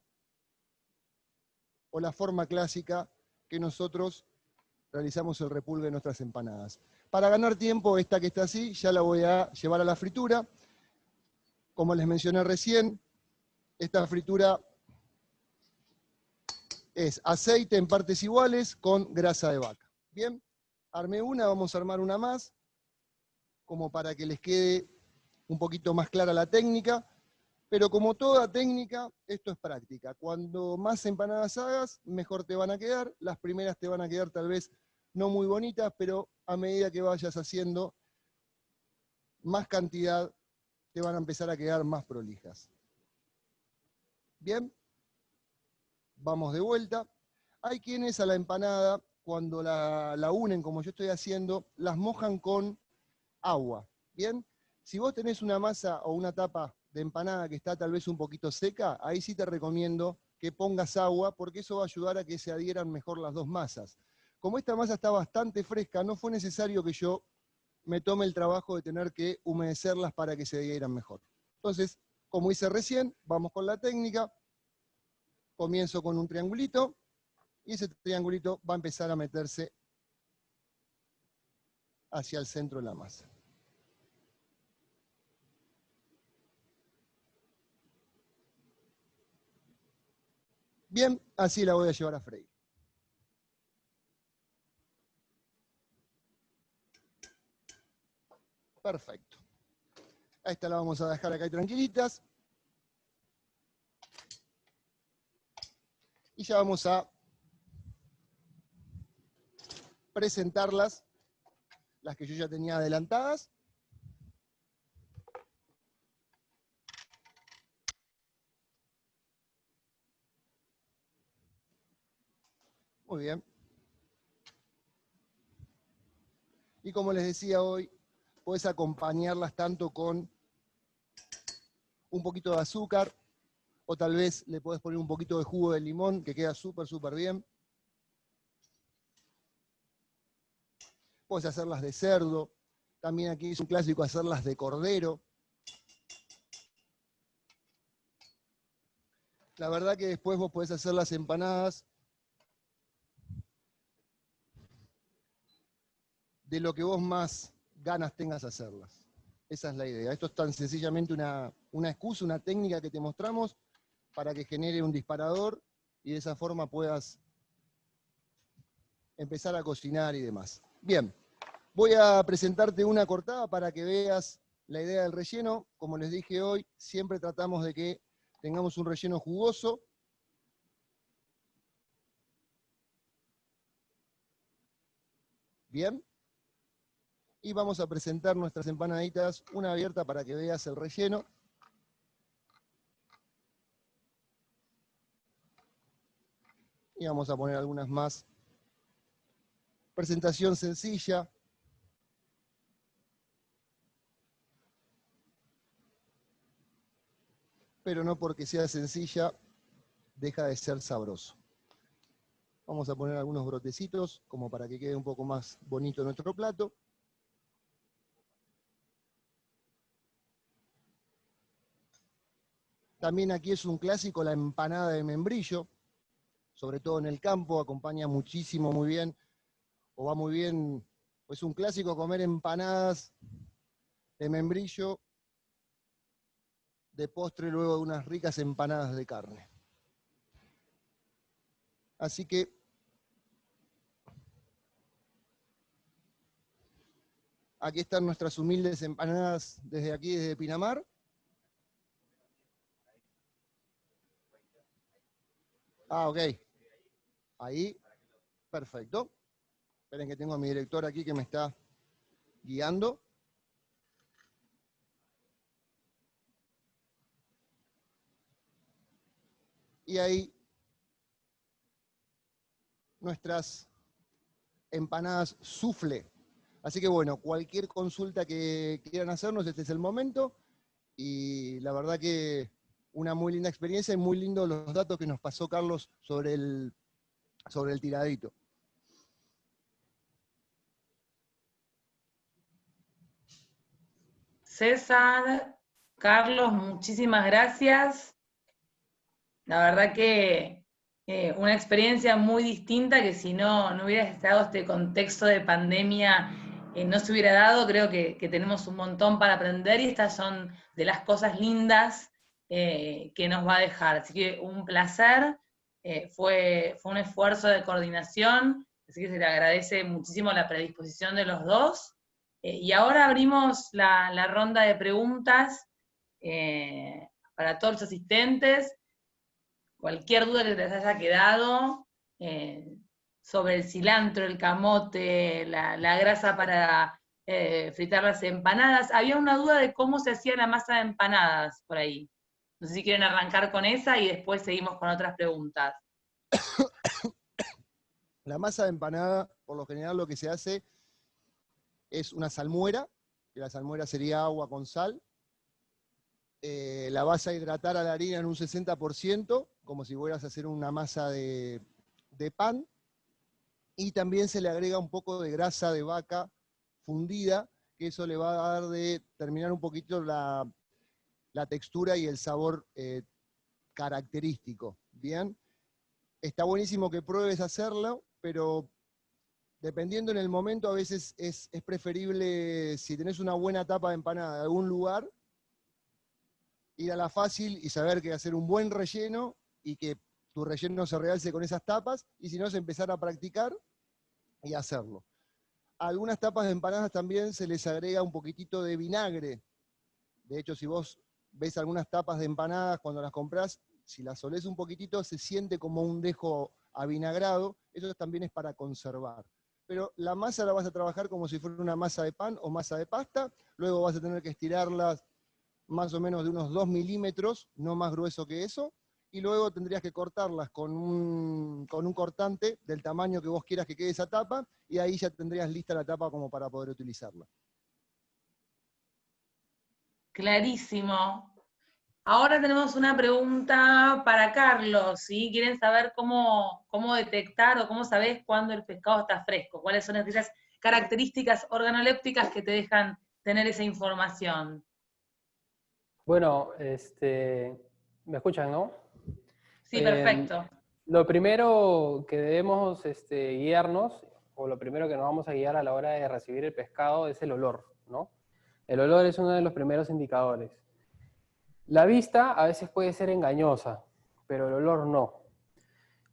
o la forma clásica que nosotros realizamos el repulgue de nuestras empanadas. Para ganar tiempo, esta que está así, ya la voy a llevar a la fritura. Como les mencioné recién, esta fritura es aceite en partes iguales con grasa de vaca. Bien, armé una, vamos a armar una más, como para que les quede un poquito más clara la técnica. Pero como toda técnica, esto es práctica. Cuando más empanadas hagas, mejor te van a quedar. Las primeras te van a quedar tal vez no muy bonitas, pero a medida que vayas haciendo más cantidad, te van a empezar a quedar más prolijas. Bien, vamos de vuelta. Hay quienes a la empanada, cuando la unen, como yo estoy haciendo, las mojan con agua. Bien, si vos tenés una masa o una tapa de empanada que está tal vez un poquito seca, ahí sí te recomiendo que pongas agua, porque eso va a ayudar a que se adhieran mejor las dos masas. Como esta masa está bastante fresca, no fue necesario que yo me tome el trabajo de tener que humedecerlas para que se adhieran mejor. Entonces, como hice recién, vamos con la técnica. Comienzo con un triangulito, y ese triangulito va a empezar a meterse hacia el centro de la masa. Bien, así la voy a llevar a freír. Perfecto. A esta la vamos a dejar acá tranquilitas. Y ya vamos a presentarlas, las que yo ya tenía adelantadas. Muy bien. Y como les decía hoy, puedes acompañarlas tanto con un poquito de azúcar, o tal vez le podés poner un poquito de jugo de limón, que queda súper, súper bien. Puedes hacerlas de cerdo. También aquí es un clásico hacerlas de cordero. La verdad que después vos podés hacer las empanadas de lo que vos más ganas tengas de hacerlas. Esa es la idea. Esto es tan sencillamente una excusa, una técnica que te mostramos para que genere un disparador y de esa forma puedas empezar a cocinar y demás. Bien, voy a presentarte una cortada para que veas la idea del relleno, como les dije hoy, siempre tratamos de que tengamos un relleno jugoso. Bien. Y vamos a presentar nuestras empanaditas, una abierta para que veas el relleno. Y vamos a poner algunas más. Presentación sencilla. Pero no porque sea sencilla, deja de ser sabroso. Vamos a poner algunos brotecitos, como para que quede un poco más bonito nuestro plato. También aquí es un clásico la empanada de membrillo, sobre todo en el campo, acompaña muchísimo, muy bien, o va muy bien, es un clásico comer empanadas de membrillo de postre luego de unas ricas empanadas de carne. Así que aquí están nuestras humildes empanadas desde aquí, desde Pinamar. Ah, ok. Ahí, perfecto. Esperen que tengo a mi director aquí que me está guiando. Y ahí nuestras empanadas soufflé. Así que bueno, cualquier consulta que quieran hacernos, este es el momento. Y la verdad que una muy linda experiencia y muy lindos los datos que nos pasó Carlos sobre el tiradito. César, Carlos, muchísimas gracias. La verdad que una experiencia muy distinta que si no hubiera estado este contexto de pandemia, no se hubiera dado. Creo que tenemos un montón para aprender y estas son de las cosas lindas que nos va a dejar. Así que un placer, fue un esfuerzo de coordinación, así que se le agradece muchísimo la predisposición de los dos. Y ahora abrimos la ronda de preguntas para todos los asistentes. Cualquier duda que les haya quedado sobre el cilantro, el camote, la grasa para fritar las empanadas. Había una duda de cómo se hacía la masa de empanadas por ahí. No sé si quieren arrancar con esa y después seguimos con otras preguntas. La masa de empanada, por lo general lo que se hace es una salmuera, que la salmuera sería agua con sal. La vas a hidratar a la harina en un 60%, como si fueras a hacer una masa de pan. Y también se le agrega un poco de grasa de vaca fundida, que eso le va a dar de terminar un poquito la textura y el sabor característico. Bien, está buenísimo que pruebes hacerlo, pero dependiendo en el momento, a veces es preferible, si tenés una buena tapa de empanada de algún lugar, ir a la fácil y saber que hacer un buen relleno y que tu relleno se realce con esas tapas, y si no, es empezar a practicar y hacerlo. A algunas tapas de empanadas también se les agrega un poquitito de vinagre. De hecho, si vos ves algunas tapas de empanadas cuando las comprás, si las solés un poquitito, se siente como un dejo avinagrado. Eso también es para conservar. Pero la masa la vas a trabajar como si fuera una masa de pan o masa de pasta. Luego vas a tener que estirarlas más o menos de unos 2 milímetros, no más grueso que eso. Y luego tendrías que cortarlas con un cortante del tamaño que vos quieras que quede esa tapa, y ahí ya tendrías lista la tapa como para poder utilizarla. Clarísimo. Ahora tenemos una pregunta para Carlos, ¿sí? Quieren saber cómo detectar o cómo sabés cuándo el pescado está fresco. ¿Cuáles son esas características organolépticas que te dejan tener esa información? Bueno, me escuchan, ¿no? Sí, perfecto. Lo primero que debemos guiarnos, o lo primero que nos vamos a guiar a la hora de recibir el pescado, es el olor, ¿no? El olor es uno de los primeros indicadores. La vista a veces puede ser engañosa, pero el olor no.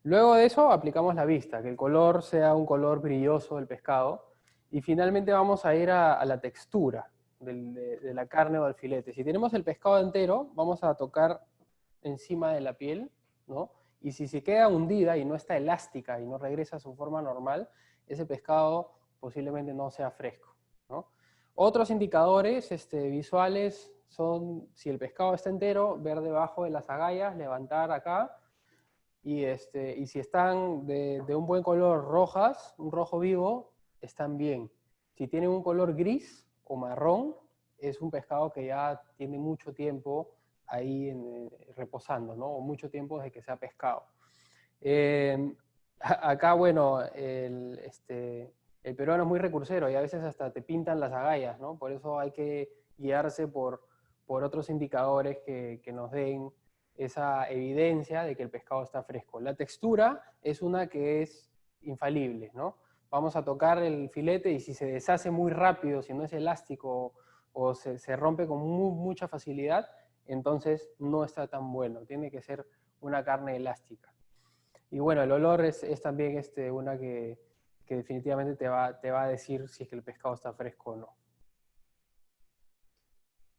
Luego de eso aplicamos la vista, que el color sea un color brilloso del pescado, y finalmente vamos a ir a la textura, de la carne o del filete. Si tenemos el pescado entero, vamos a tocar encima de la piel, ¿no? Y si se queda hundida y no está elástica y no regresa a su forma normal, ese pescado posiblemente no sea fresco, ¿no? Otros indicadores visuales son, si el pescado está entero, ver debajo de las agallas, levantar acá, y si están de un buen color rojas, un rojo vivo, están bien. Si tienen un color gris o marrón, es un pescado que ya tiene mucho tiempo ahí reposando, ¿no? O mucho tiempo desde que se ha pescado. Acá, bueno, el peruano es muy recursero y a veces hasta te pintan las agallas, ¿no? Por eso hay que guiarse por otros indicadores que nos den esa evidencia de que el pescado está fresco. La textura es una que es infalible, ¿no? Vamos a tocar el filete y si se deshace muy rápido, si no es elástico o se rompe con mucha facilidad, entonces no está tan bueno. Tiene que ser una carne elástica. Y bueno, el olor es también una que definitivamente te va a decir si es que el pescado está fresco o no.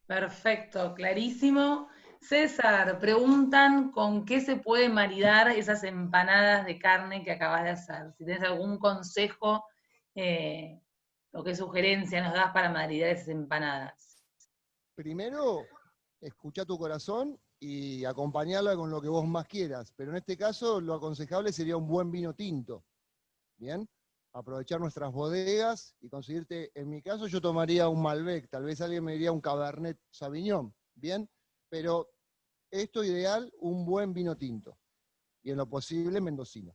Perfecto, clarísimo. César, preguntan con qué se puede maridar esas empanadas de carne que acabas de hacer. Si tienes algún consejo o qué sugerencia nos das para maridar esas empanadas. Primero, escucha tu corazón y acompañarla con lo que vos más quieras. Pero en este caso, lo aconsejable sería un buen vino tinto. ¿Bien? Aprovechar nuestras bodegas y conseguirte, en mi caso yo tomaría un Malbec, tal vez alguien me diría un Cabernet Sauvignon, ¿bien? Pero esto ideal, un buen vino tinto, y en lo posible mendocino.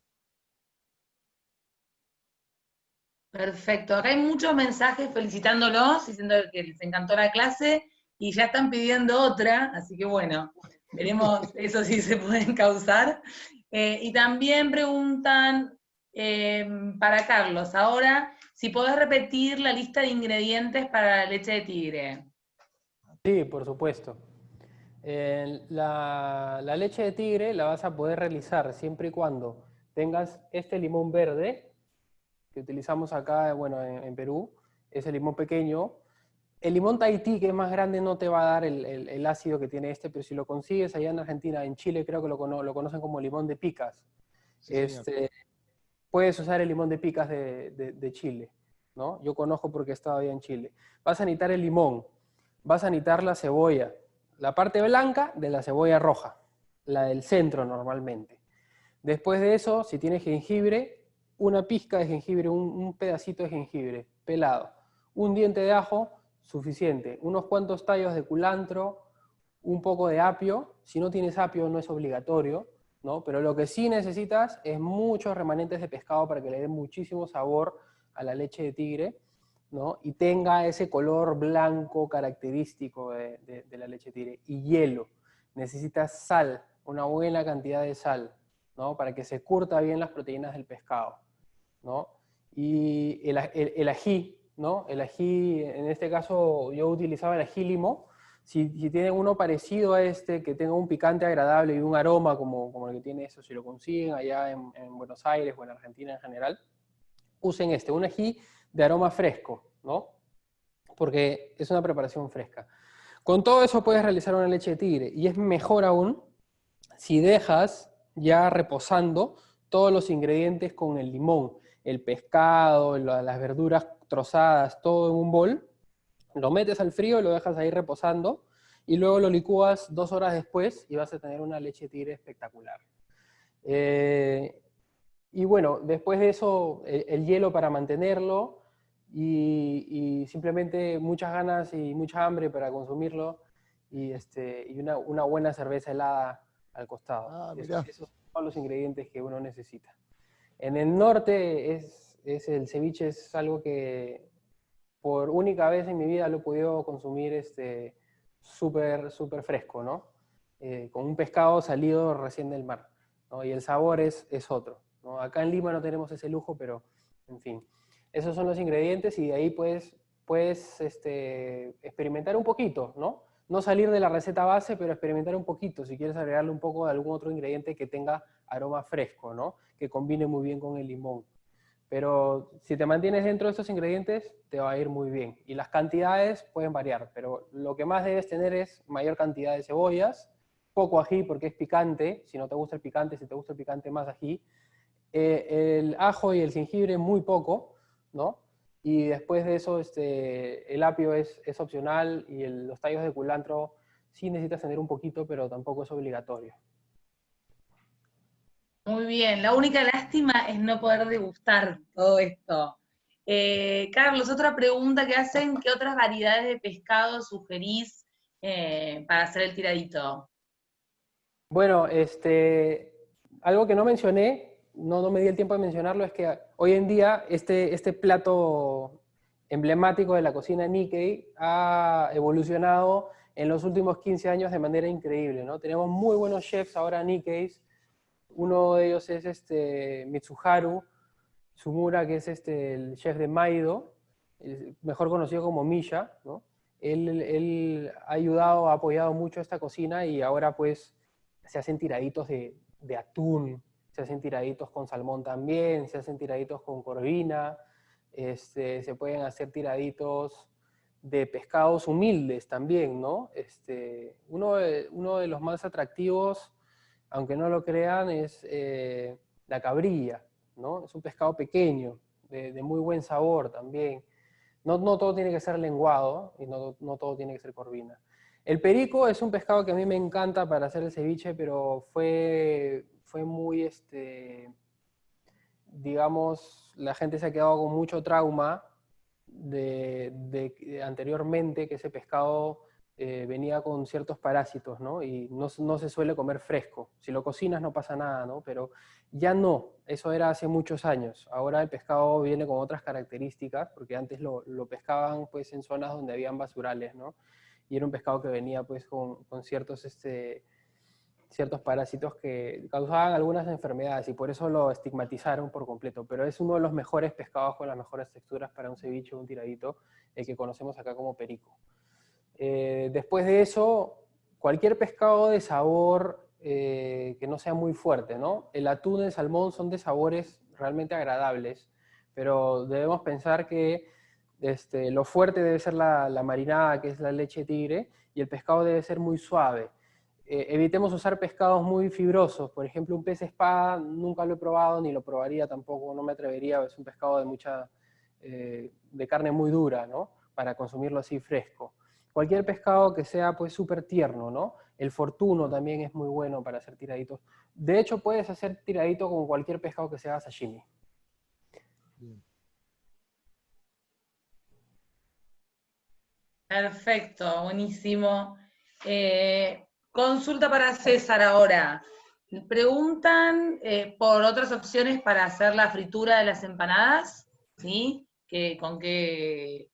Perfecto, acá hay muchos mensajes felicitándolos, diciendo que les encantó la clase, y ya están pidiendo otra, así que bueno, veremos eso si se pueden causar. Y también preguntan para Carlos, ahora, si podés repetir la lista de ingredientes para la leche de tigre. Sí, por supuesto. La leche de tigre la vas a poder realizar siempre y cuando tengas este limón verde, que utilizamos acá, bueno, en Perú, es el limón pequeño. El limón Tahití, que es más grande, no te va a dar el ácido que tiene pero si lo consigues allá en Argentina, en Chile creo que lo conocen como limón de picas. Sí, Puedes usar el limón de picas de Chile, ¿no? Yo conozco porque he estado allá en Chile. Vas a necesitar el limón, vas a necesitar la cebolla, la parte blanca de la cebolla roja, la del centro normalmente. Después de eso, si tienes jengibre, una pizca de jengibre, un pedacito de jengibre pelado, un diente de ajo, suficiente, unos cuantos tallos de culantro, un poco de apio. Si no tienes apio no es obligatorio, ¿no? Pero lo que sí necesitas es muchos remanentes de pescado para que le den muchísimo sabor a la leche de tigre, ¿no? Y tenga ese color blanco característico de la leche de tigre. Y hielo. Necesitas sal, una buena cantidad de sal, ¿no? Para que se curta bien las proteínas del pescado, ¿no? Y el ají, ¿no? El ají, en este caso yo utilizaba el ají limo. Si tienen uno parecido a que tenga un picante agradable y un aroma como el que tiene eso, si lo consiguen allá en Buenos Aires o en Argentina en general, usen un ají de aroma fresco, ¿no? Porque es una preparación fresca. Con todo eso puedes realizar una leche de tigre, y es mejor aún si dejas ya reposando todos los ingredientes con el limón, el pescado, las verduras trozadas, todo en un bol, lo metes al frío y lo dejas ahí reposando, y luego lo licúas 2 horas después y vas a tener una leche de tigre espectacular. Y bueno, después de eso, el hielo para mantenerlo, y simplemente muchas ganas y mucha hambre para consumirlo, y una buena cerveza helada al costado. Ah, mirá. Esos son los ingredientes que uno necesita. En el norte el ceviche es algo que por única vez en mi vida lo he podido consumir súper fresco, ¿no? Con un pescado salido recién del mar, ¿no? Y el sabor es otro, ¿no? Acá en Lima no tenemos ese lujo, pero en fin. Esos son los ingredientes, y de ahí puedes experimentar un poquito, ¿no? No salir de la receta base, pero experimentar un poquito, si quieres agregarle un poco de algún otro ingrediente que tenga aroma fresco, ¿no? Que combine muy bien con el limón, Pero si te mantienes dentro de estos ingredientes, te va a ir muy bien. Y las cantidades pueden variar, pero lo que más debes tener es mayor cantidad de cebollas, poco ají porque es picante, si no te gusta el picante, si te gusta el picante, más ají. El ajo y el jengibre muy poco, ¿no? Y después de eso, el apio es opcional y los tallos de culantro sí necesitas tener un poquito, pero tampoco es obligatorio. Muy bien, la única lástima es no poder degustar todo esto. Carlos, otra pregunta que hacen, ¿qué otras variedades de pescado sugerís para hacer el tiradito? Bueno, algo que no mencioné, no me di el tiempo de mencionarlo, es que hoy en día este plato emblemático de la cocina Nikkei ha evolucionado en los últimos 15 años de manera increíble, ¿no? Tenemos muy buenos chefs ahora Nikkeis. Uno de ellos es Mitsuharu Sumura, que es el chef de Maido, mejor conocido como Misha, ¿no? Él ha ayudado, ha apoyado mucho esta cocina y ahora pues se hacen tiraditos de atún, se hacen tiraditos con salmón también, se hacen tiraditos con corvina, se pueden hacer tiraditos de pescados humildes también, ¿no? Uno de los más atractivos, aunque no lo crean, es la cabrilla, ¿no? Es un pescado pequeño, de muy buen sabor también. No todo tiene que ser lenguado y no todo tiene que ser corvina. El perico es un pescado que a mí me encanta para hacer el ceviche, pero fue muy, digamos, la gente se ha quedado con mucho trauma anteriormente, que ese pescado venía con ciertos parásitos, ¿no? Y no se suele comer fresco. Si lo cocinas no pasa nada, ¿no? Pero ya no, eso era hace muchos años. Ahora el pescado viene con otras características, porque antes lo pescaban pues en zonas donde habían basurales, ¿no? Y era un pescado que venía pues con ciertos parásitos que causaban algunas enfermedades y por eso lo estigmatizaron por completo, pero es uno de los mejores pescados con las mejores texturas para un ceviche o un tiradito, el que conocemos acá como perico. Después de eso, cualquier pescado de sabor que no sea muy fuerte, ¿no? El atún y el salmón son de sabores realmente agradables, pero debemos pensar que lo fuerte debe ser la marinada, que es la leche tigre, y el pescado debe ser muy suave. Evitemos usar pescados muy fibrosos. Por ejemplo, un pez espada nunca lo he probado, ni lo probaría tampoco, no me atrevería, es un pescado de carne muy dura, ¿no? Para consumirlo así fresco. Cualquier pescado que sea pues súper tierno, ¿no? El fortuno también es muy bueno para hacer tiraditos. De hecho, puedes hacer tiradito con cualquier pescado que sea sashimi. Perfecto, buenísimo. Consulta para César ahora. Preguntan por otras opciones para hacer la fritura de las empanadas, ¿sí? ¿Con qué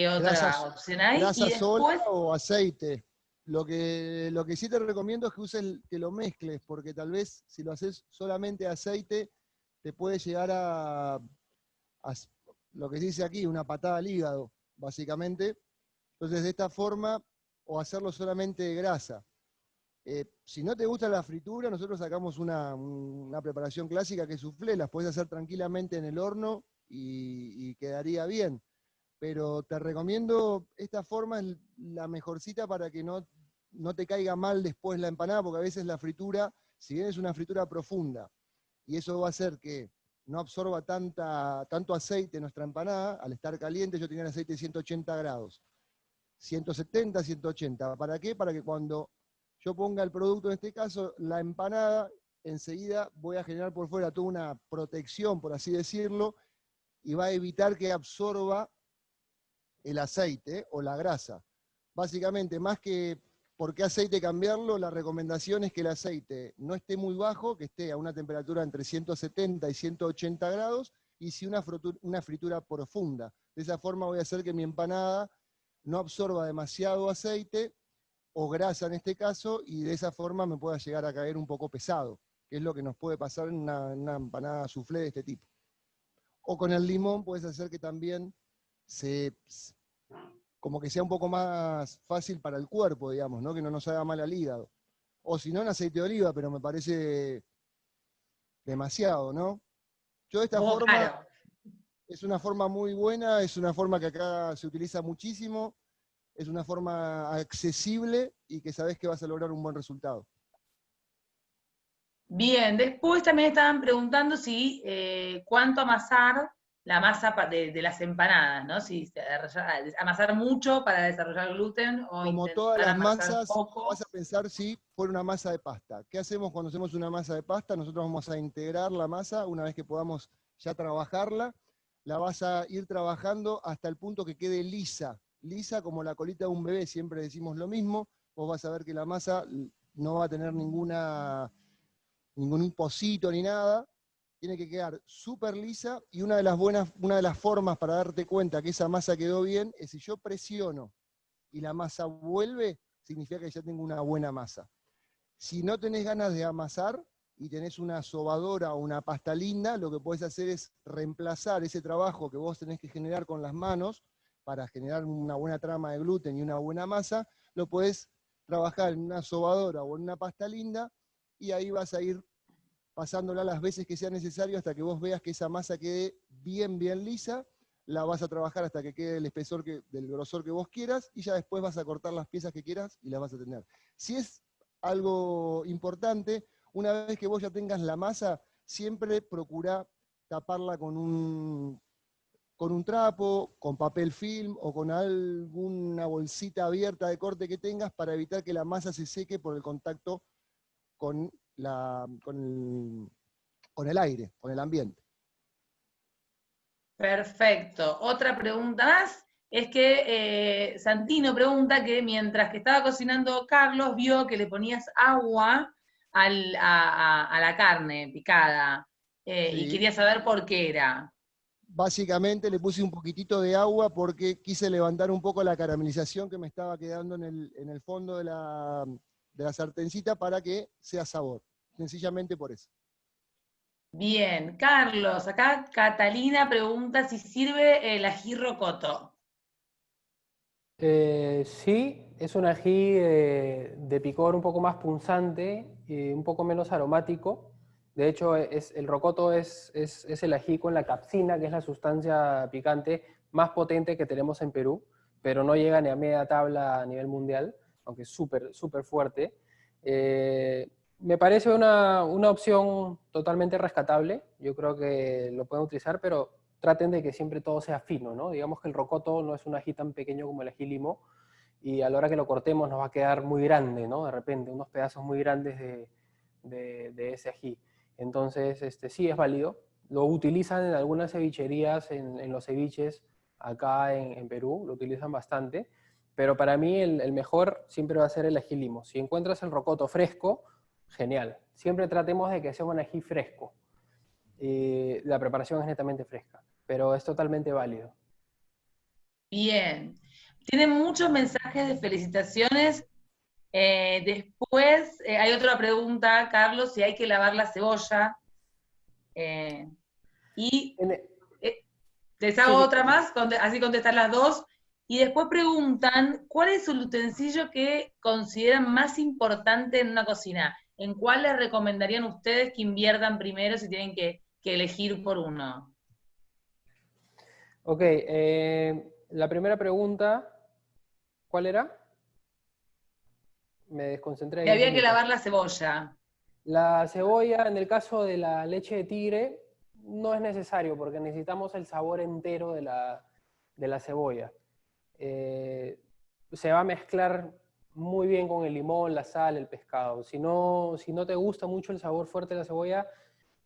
otra opción hay? ¿Grasa Y sola después, o aceite? Lo que sí te recomiendo es que que lo mezcles, porque tal vez si lo haces solamente aceite, te puede llegar a lo que se dice aquí, una patada al hígado, básicamente. Entonces, de esta forma, o hacerlo solamente de grasa. Si no te gusta la fritura, nosotros sacamos una preparación clásica que es soufflé, las puedes hacer tranquilamente en el horno y quedaría bien. Pero te recomiendo, esta forma es la mejorcita para que no te caiga mal después la empanada, porque a veces la fritura, si bien es una fritura profunda, y eso va a hacer que no absorba tanto aceite en nuestra empanada, al estar caliente, yo tenía el aceite de 180 grados. 170, 180. ¿Para qué? Para que cuando yo ponga el producto, en este caso, la empanada, enseguida voy a generar por fuera toda una protección, por así decirlo, y va a evitar que absorba el aceite o la grasa. Básicamente, más que por qué aceite cambiarlo, la recomendación es que el aceite no esté muy bajo, que esté a una temperatura entre 170 y 180 grados, y si una fritura profunda. De esa forma voy a hacer que mi empanada no absorba demasiado aceite o grasa en este caso, y de esa forma me pueda llegar a caer un poco pesado, que es lo que nos puede pasar en una empanada soufflé de este tipo. O con el limón puedes hacer que también como que sea un poco más fácil para el cuerpo, digamos, ¿no? Que no nos haga mal al hígado. O si no, en aceite de oliva, pero me parece demasiado, ¿no? Yo de esta forma, claro. Es una forma muy buena, es una forma que acá se utiliza muchísimo, es una forma accesible y que sabés que vas a lograr un buen resultado. Bien, después también estaban preguntando si cuánto amasar la masa de las empanadas, ¿no? Si amasar mucho para desarrollar gluten o Como todas intentar las amasar masas, poco. vas a pensar si fuera una masa de pasta. ¿Qué hacemos cuando hacemos una masa de pasta? Nosotros vamos a integrar la masa una vez que podamos ya trabajarla. La vas a ir trabajando hasta el punto que quede lisa. Lisa como la colita de un bebé, siempre decimos lo mismo. Vos vas a ver que la masa no va a tener ningún pocito ni nada. Tiene que quedar súper lisa y una de las formas para darte cuenta que esa masa quedó bien es si yo presiono y la masa vuelve, significa que ya tengo una buena masa. Si no tenés ganas de amasar y tenés una sobadora o una pasta linda, lo que podés hacer es reemplazar ese trabajo que vos tenés que generar con las manos para generar una buena trama de gluten y una buena masa, lo podés trabajar en una sobadora o en una pasta linda y ahí vas a ir pasándola las veces que sea necesario hasta que vos veas que esa masa quede bien, bien lisa. La vas a trabajar hasta que quede el espesor del grosor que vos quieras y ya después vas a cortar las piezas que quieras y las vas a tener. Si es algo importante, una vez que vos ya tengas la masa, siempre procurá taparla con un trapo, con papel film o con alguna bolsita abierta de corte que tengas para evitar que la masa se seque por el contacto con el aire, con el ambiente. Perfecto. Otra pregunta más es que Santino pregunta que mientras que estaba cocinando Carlos vio que le ponías agua a la carne picada y Sí. quería saber por qué era. Básicamente le puse un poquitito de agua porque quise levantar un poco la caramelización que me estaba quedando en el fondo de la sartencita para que sea sabor. Sencillamente por eso. Bien, Carlos, acá Catalina pregunta si sirve el ají rocoto. Sí, es un ají de picor un poco más punzante y un poco menos aromático. De hecho, el rocoto es el ají con la capsina, que es la sustancia picante más potente que tenemos en Perú, pero no llega ni a media tabla a nivel mundial, aunque es súper, súper fuerte. Me parece una opción totalmente rescatable. Yo creo que lo pueden utilizar, pero traten de que siempre todo sea fino, ¿no? Digamos que el rocoto no es un ají tan pequeño como el ají limo, y a la hora que lo cortemos nos va a quedar muy grande, ¿no? De repente, unos pedazos muy grandes de ese ají. Entonces, sí, es válido. Lo utilizan en algunas cevicherías, en los ceviches, acá en Perú, lo utilizan bastante, pero para mí el mejor siempre va a ser el ají limo. Si encuentras el rocoto fresco, genial. Siempre tratemos de que sea un ají fresco. La preparación es netamente fresca, pero es totalmente válido. Bien. Tienen muchos mensajes de felicitaciones. Después hay otra pregunta, Carlos, si hay que lavar la cebolla. Y les hago Sí, otra más, así contestar las dos. Y después preguntan, ¿cuál es el utensilio que consideran más importante en una cocina? ¿En cuál les recomendarían ustedes que inviertan primero si tienen que elegir por uno? Ok, la primera pregunta, ¿cuál era? Me desconcentré Que ahí un había que poquito. lavar la cebolla. La cebolla, en el caso de la leche de tigre, no es necesario porque necesitamos el sabor entero de la cebolla. Se va a mezclar muy bien con el limón, la sal, el pescado. Si no te gusta mucho el sabor fuerte de la cebolla,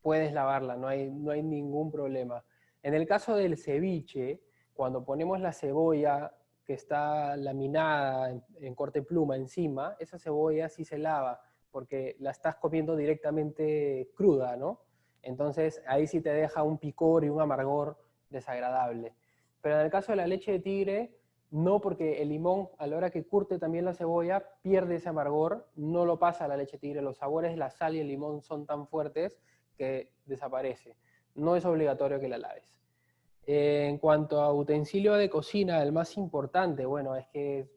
puedes lavarla, no hay ningún problema. En el caso del ceviche, cuando ponemos la cebolla que está laminada en corte pluma encima, esa cebolla sí se lava, porque la estás comiendo directamente cruda, ¿no? Entonces ahí sí te deja un picor y un amargor desagradable. Pero en el caso de la leche de tigre, no, porque el limón, a la hora que curte también la cebolla, pierde ese amargor, no lo pasa a la leche de tigre. Los sabores de la sal y el limón son tan fuertes que desaparece. No es obligatorio que la laves. En cuanto a utensilio de cocina, el más importante, bueno, es que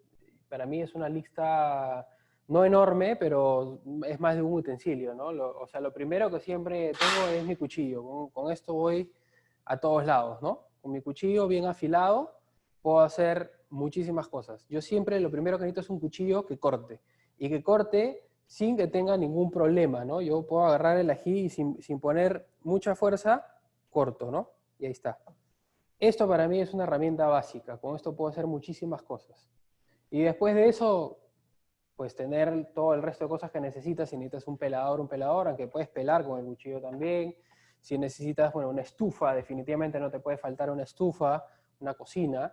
para mí es una lista no enorme, pero es más de un utensilio, ¿no? O sea, lo primero que siempre tengo es mi cuchillo. Con esto voy a todos lados, ¿no? Con mi cuchillo bien afilado puedo hacer muchísimas cosas. Yo siempre lo primero que necesito es un cuchillo que corte, y que corte sin que tenga ningún problema, ¿no? Yo puedo agarrar el ají y sin poner mucha fuerza, corto, ¿no? Y ahí está. Esto para mí es una herramienta básica, con esto puedo hacer muchísimas cosas. Y después de eso, pues tener todo el resto de cosas que necesitas. Si necesitas un pelador, aunque puedes pelar con el cuchillo también. Si necesitas, bueno, una estufa, definitivamente no te puede faltar una estufa, una cocina.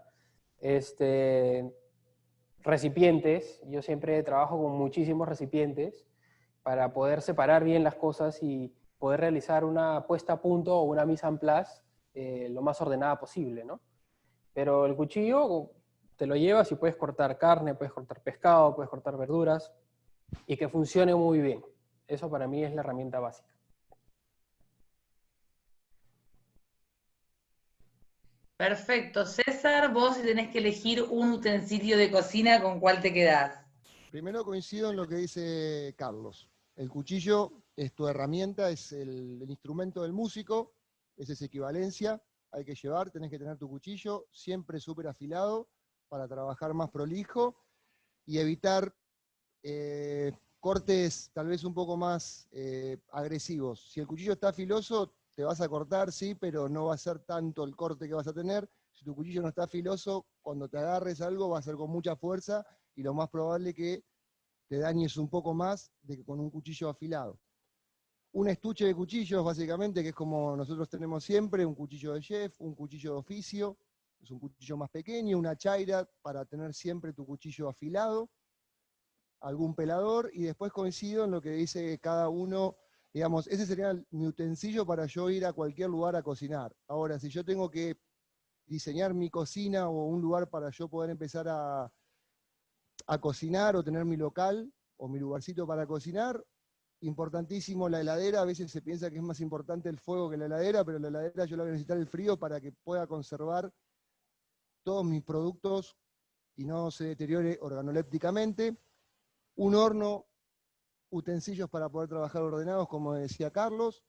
Recipientes, yo siempre trabajo con muchísimos recipientes para poder separar bien las cosas y poder realizar una puesta a punto o una mise en place lo más ordenada posible, ¿no? Pero el cuchillo te lo llevas y puedes cortar carne, puedes cortar pescado, puedes cortar verduras, y que funcione muy bien. Eso para mí es la herramienta básica. Perfecto. César, vos si tenés que elegir un utensilio de cocina, ¿con cuál te quedás? Primero coincido en lo que dice Carlos. El cuchillo es tu herramienta, es el instrumento del músico, esa es equivalencia, hay que llevar, tenés que tener tu cuchillo siempre súper afilado para trabajar más prolijo y evitar cortes tal vez un poco más agresivos. Si el cuchillo está filoso, te vas a cortar, sí, pero no va a ser tanto el corte que vas a tener. Si tu cuchillo no está filoso, cuando te agarres algo va a ser con mucha fuerza y lo más probable que te dañes un poco más de que con un cuchillo afilado. Un estuche de cuchillos, básicamente, que es como nosotros tenemos siempre, un cuchillo de chef, un cuchillo de oficio, es un cuchillo más pequeño, una chaira para tener siempre tu cuchillo afilado, algún pelador, y después coincido en lo que dice cada uno, digamos, ese sería mi utensilio para yo ir a cualquier lugar a cocinar. Ahora, si yo tengo que diseñar mi cocina o un lugar para yo poder empezar a cocinar o tener mi local o mi lugarcito para cocinar, importantísimo la heladera. A veces se piensa que es más importante el fuego que la heladera, pero la heladera yo la voy a necesitar el frío para que pueda conservar todos mis productos y no se deteriore organolépticamente. Un horno, utensilios para poder trabajar ordenados, como decía Carlos,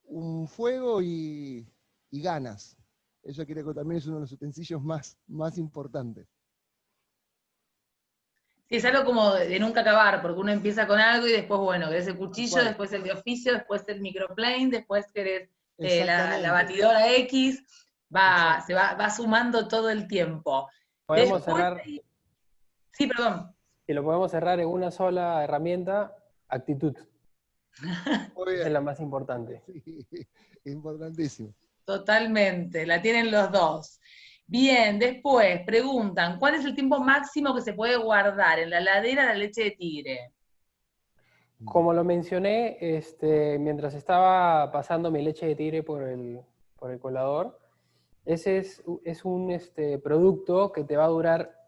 un fuego y ganas. Eso creo que también es uno de los utensilios más importantes. Sí, es algo como de nunca acabar, porque uno empieza con algo y después, bueno, querés el cuchillo, después el de oficio, después el microplane, después querés la batidora X, se va sumando todo el tiempo. Podemos cerrar. Sí, perdón. Y lo podemos cerrar en una sola herramienta: actitud. Es la más importante. Sí, importantísimo. Totalmente, la tienen los dos. Bien, después preguntan, ¿cuál es el tiempo máximo que se puede guardar en la heladera la leche de tigre? Como lo mencioné, mientras estaba pasando mi leche de tigre por el colador, ese es un producto que te va a durar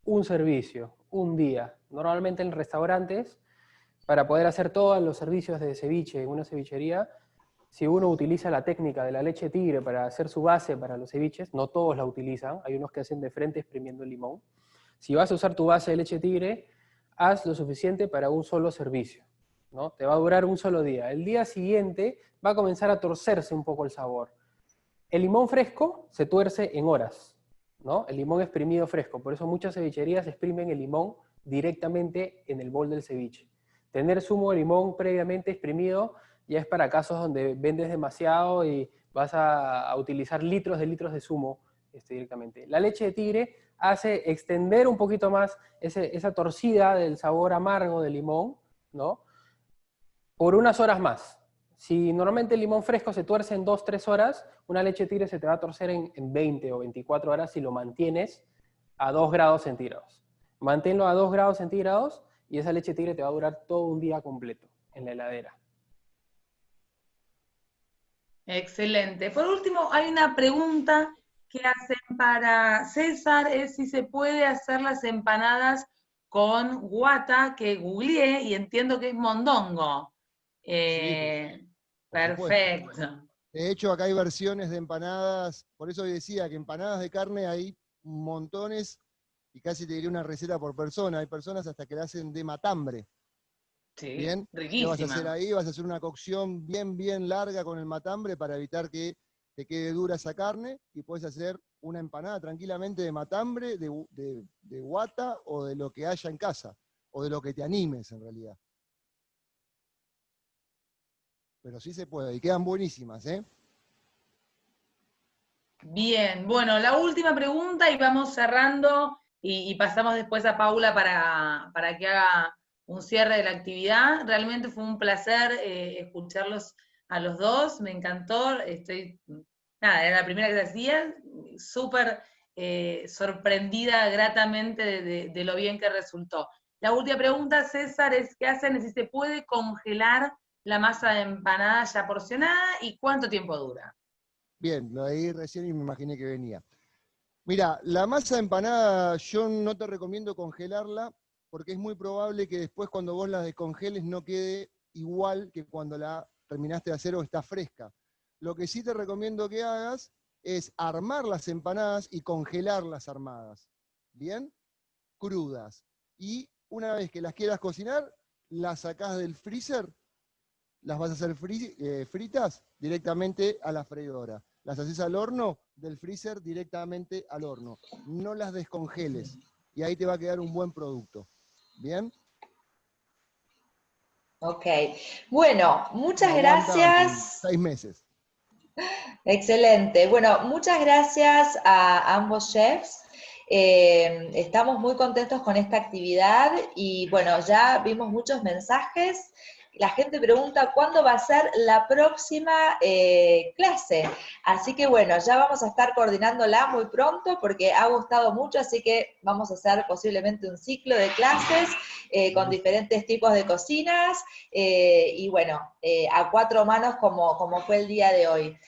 un servicio, un día. Normalmente en restaurantes, para poder hacer todos los servicios de ceviche en una cevichería, si uno utiliza la técnica de la leche tigre para hacer su base para los ceviches, no todos la utilizan, hay unos que hacen de frente exprimiendo el limón. Si vas a usar tu base de leche tigre, haz lo suficiente para un solo servicio, ¿no? Te va a durar un solo día. El día siguiente va a comenzar a torcerse un poco el sabor. El limón fresco se tuerce en horas, ¿no? El limón exprimido fresco, por eso muchas cevicherías exprimen el limón directamente en el bol del ceviche. Tener zumo de limón previamente exprimido ya es para casos donde vendes demasiado y vas a utilizar litros de zumo directamente. La leche de tigre hace extender un poquito más esa torcida del sabor amargo del limón, ¿no? Por unas horas más. Si normalmente el limón fresco se tuerce en 2-3 horas, una leche de tigre se te va a torcer en 20 o 24 horas si lo mantienes a 2 grados centígrados. Manténlo a 2 grados centígrados y esa leche de tigre te va a durar todo un día completo en la heladera. Excelente. Por último, hay una pregunta que hacen para César, es si se puede hacer las empanadas con guata, que googleé y entiendo que es mondongo. Sí, Perfecto. De hecho, acá hay versiones de empanadas, por eso decía que empanadas de carne hay montones, y casi te diría una receta por persona. Hay personas hasta que la hacen de matambre. Sí, Bien, riquísima. ¿qué vas a hacer ahí? Vas a hacer una cocción bien larga con el matambre para evitar que te quede dura esa carne y puedes hacer una empanada tranquilamente de matambre, de guata o de lo que haya en casa, o de lo que te animes en realidad. Pero sí se puede, y quedan buenísimas, ¿eh? Bien, bueno, la última pregunta y vamos cerrando y pasamos después a Paula para que haga un cierre de la actividad. Realmente fue un placer escucharlos a los dos, me encantó, nada, era la primera que hacía, súper sorprendida gratamente de lo bien que resultó. La última pregunta, César, es ¿qué hacen si se puede congelar la masa de empanada ya porcionada y cuánto tiempo dura? Bien, lo leí recién y me imaginé que venía. Mira, la masa de empanada yo no te recomiendo congelarla porque es muy probable que después cuando vos la descongeles no quede igual que cuando la terminaste de hacer o está fresca. Lo que sí te recomiendo que hagas es armar las empanadas y congelarlas armadas, ¿bien? Crudas. Y una vez que las quieras cocinar, las sacás del freezer, las vas a hacer fritas directamente a la freidora. Las haces al horno, del freezer directamente al horno. No las descongeles y ahí te va a quedar un buen producto. ¿Bien? Ok. Bueno, muchas Aguantan gracias. 6 meses. Excelente. Bueno, muchas gracias a ambos chefs. Estamos muy contentos con esta actividad y bueno, ya vimos muchos mensajes. La gente pregunta cuándo va a ser la próxima clase. Así que bueno, ya vamos a estar coordinándola muy pronto porque ha gustado mucho, así que vamos a hacer posiblemente un ciclo de clases con diferentes tipos de cocinas y bueno, a 4 manos como fue el día de hoy.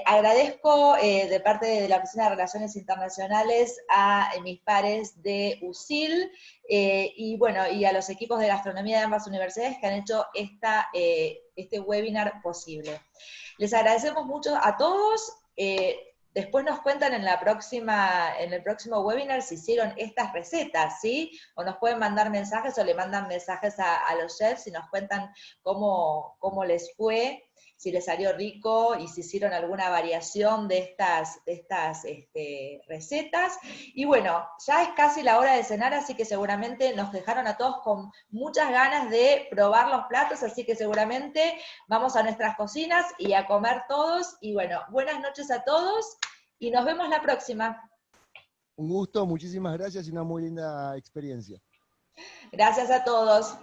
Agradezco de parte de la Oficina de Relaciones Internacionales a mis pares de USIL y bueno, y a los equipos de gastronomía de ambas universidades que han hecho este webinar posible. Les agradecemos mucho a todos. Después nos cuentan en el próximo webinar si hicieron estas recetas, ¿sí? O nos pueden mandar mensajes o le mandan mensajes a los chefs y nos cuentan cómo les fue, si les salió rico y si hicieron alguna variación de estas recetas. Y bueno, ya es casi la hora de cenar, así que seguramente nos dejaron a todos con muchas ganas de probar los platos, así que seguramente vamos a nuestras cocinas y a comer todos. Y bueno, buenas noches a todos y nos vemos la próxima. Un gusto, muchísimas gracias y una muy linda experiencia. Gracias a todos.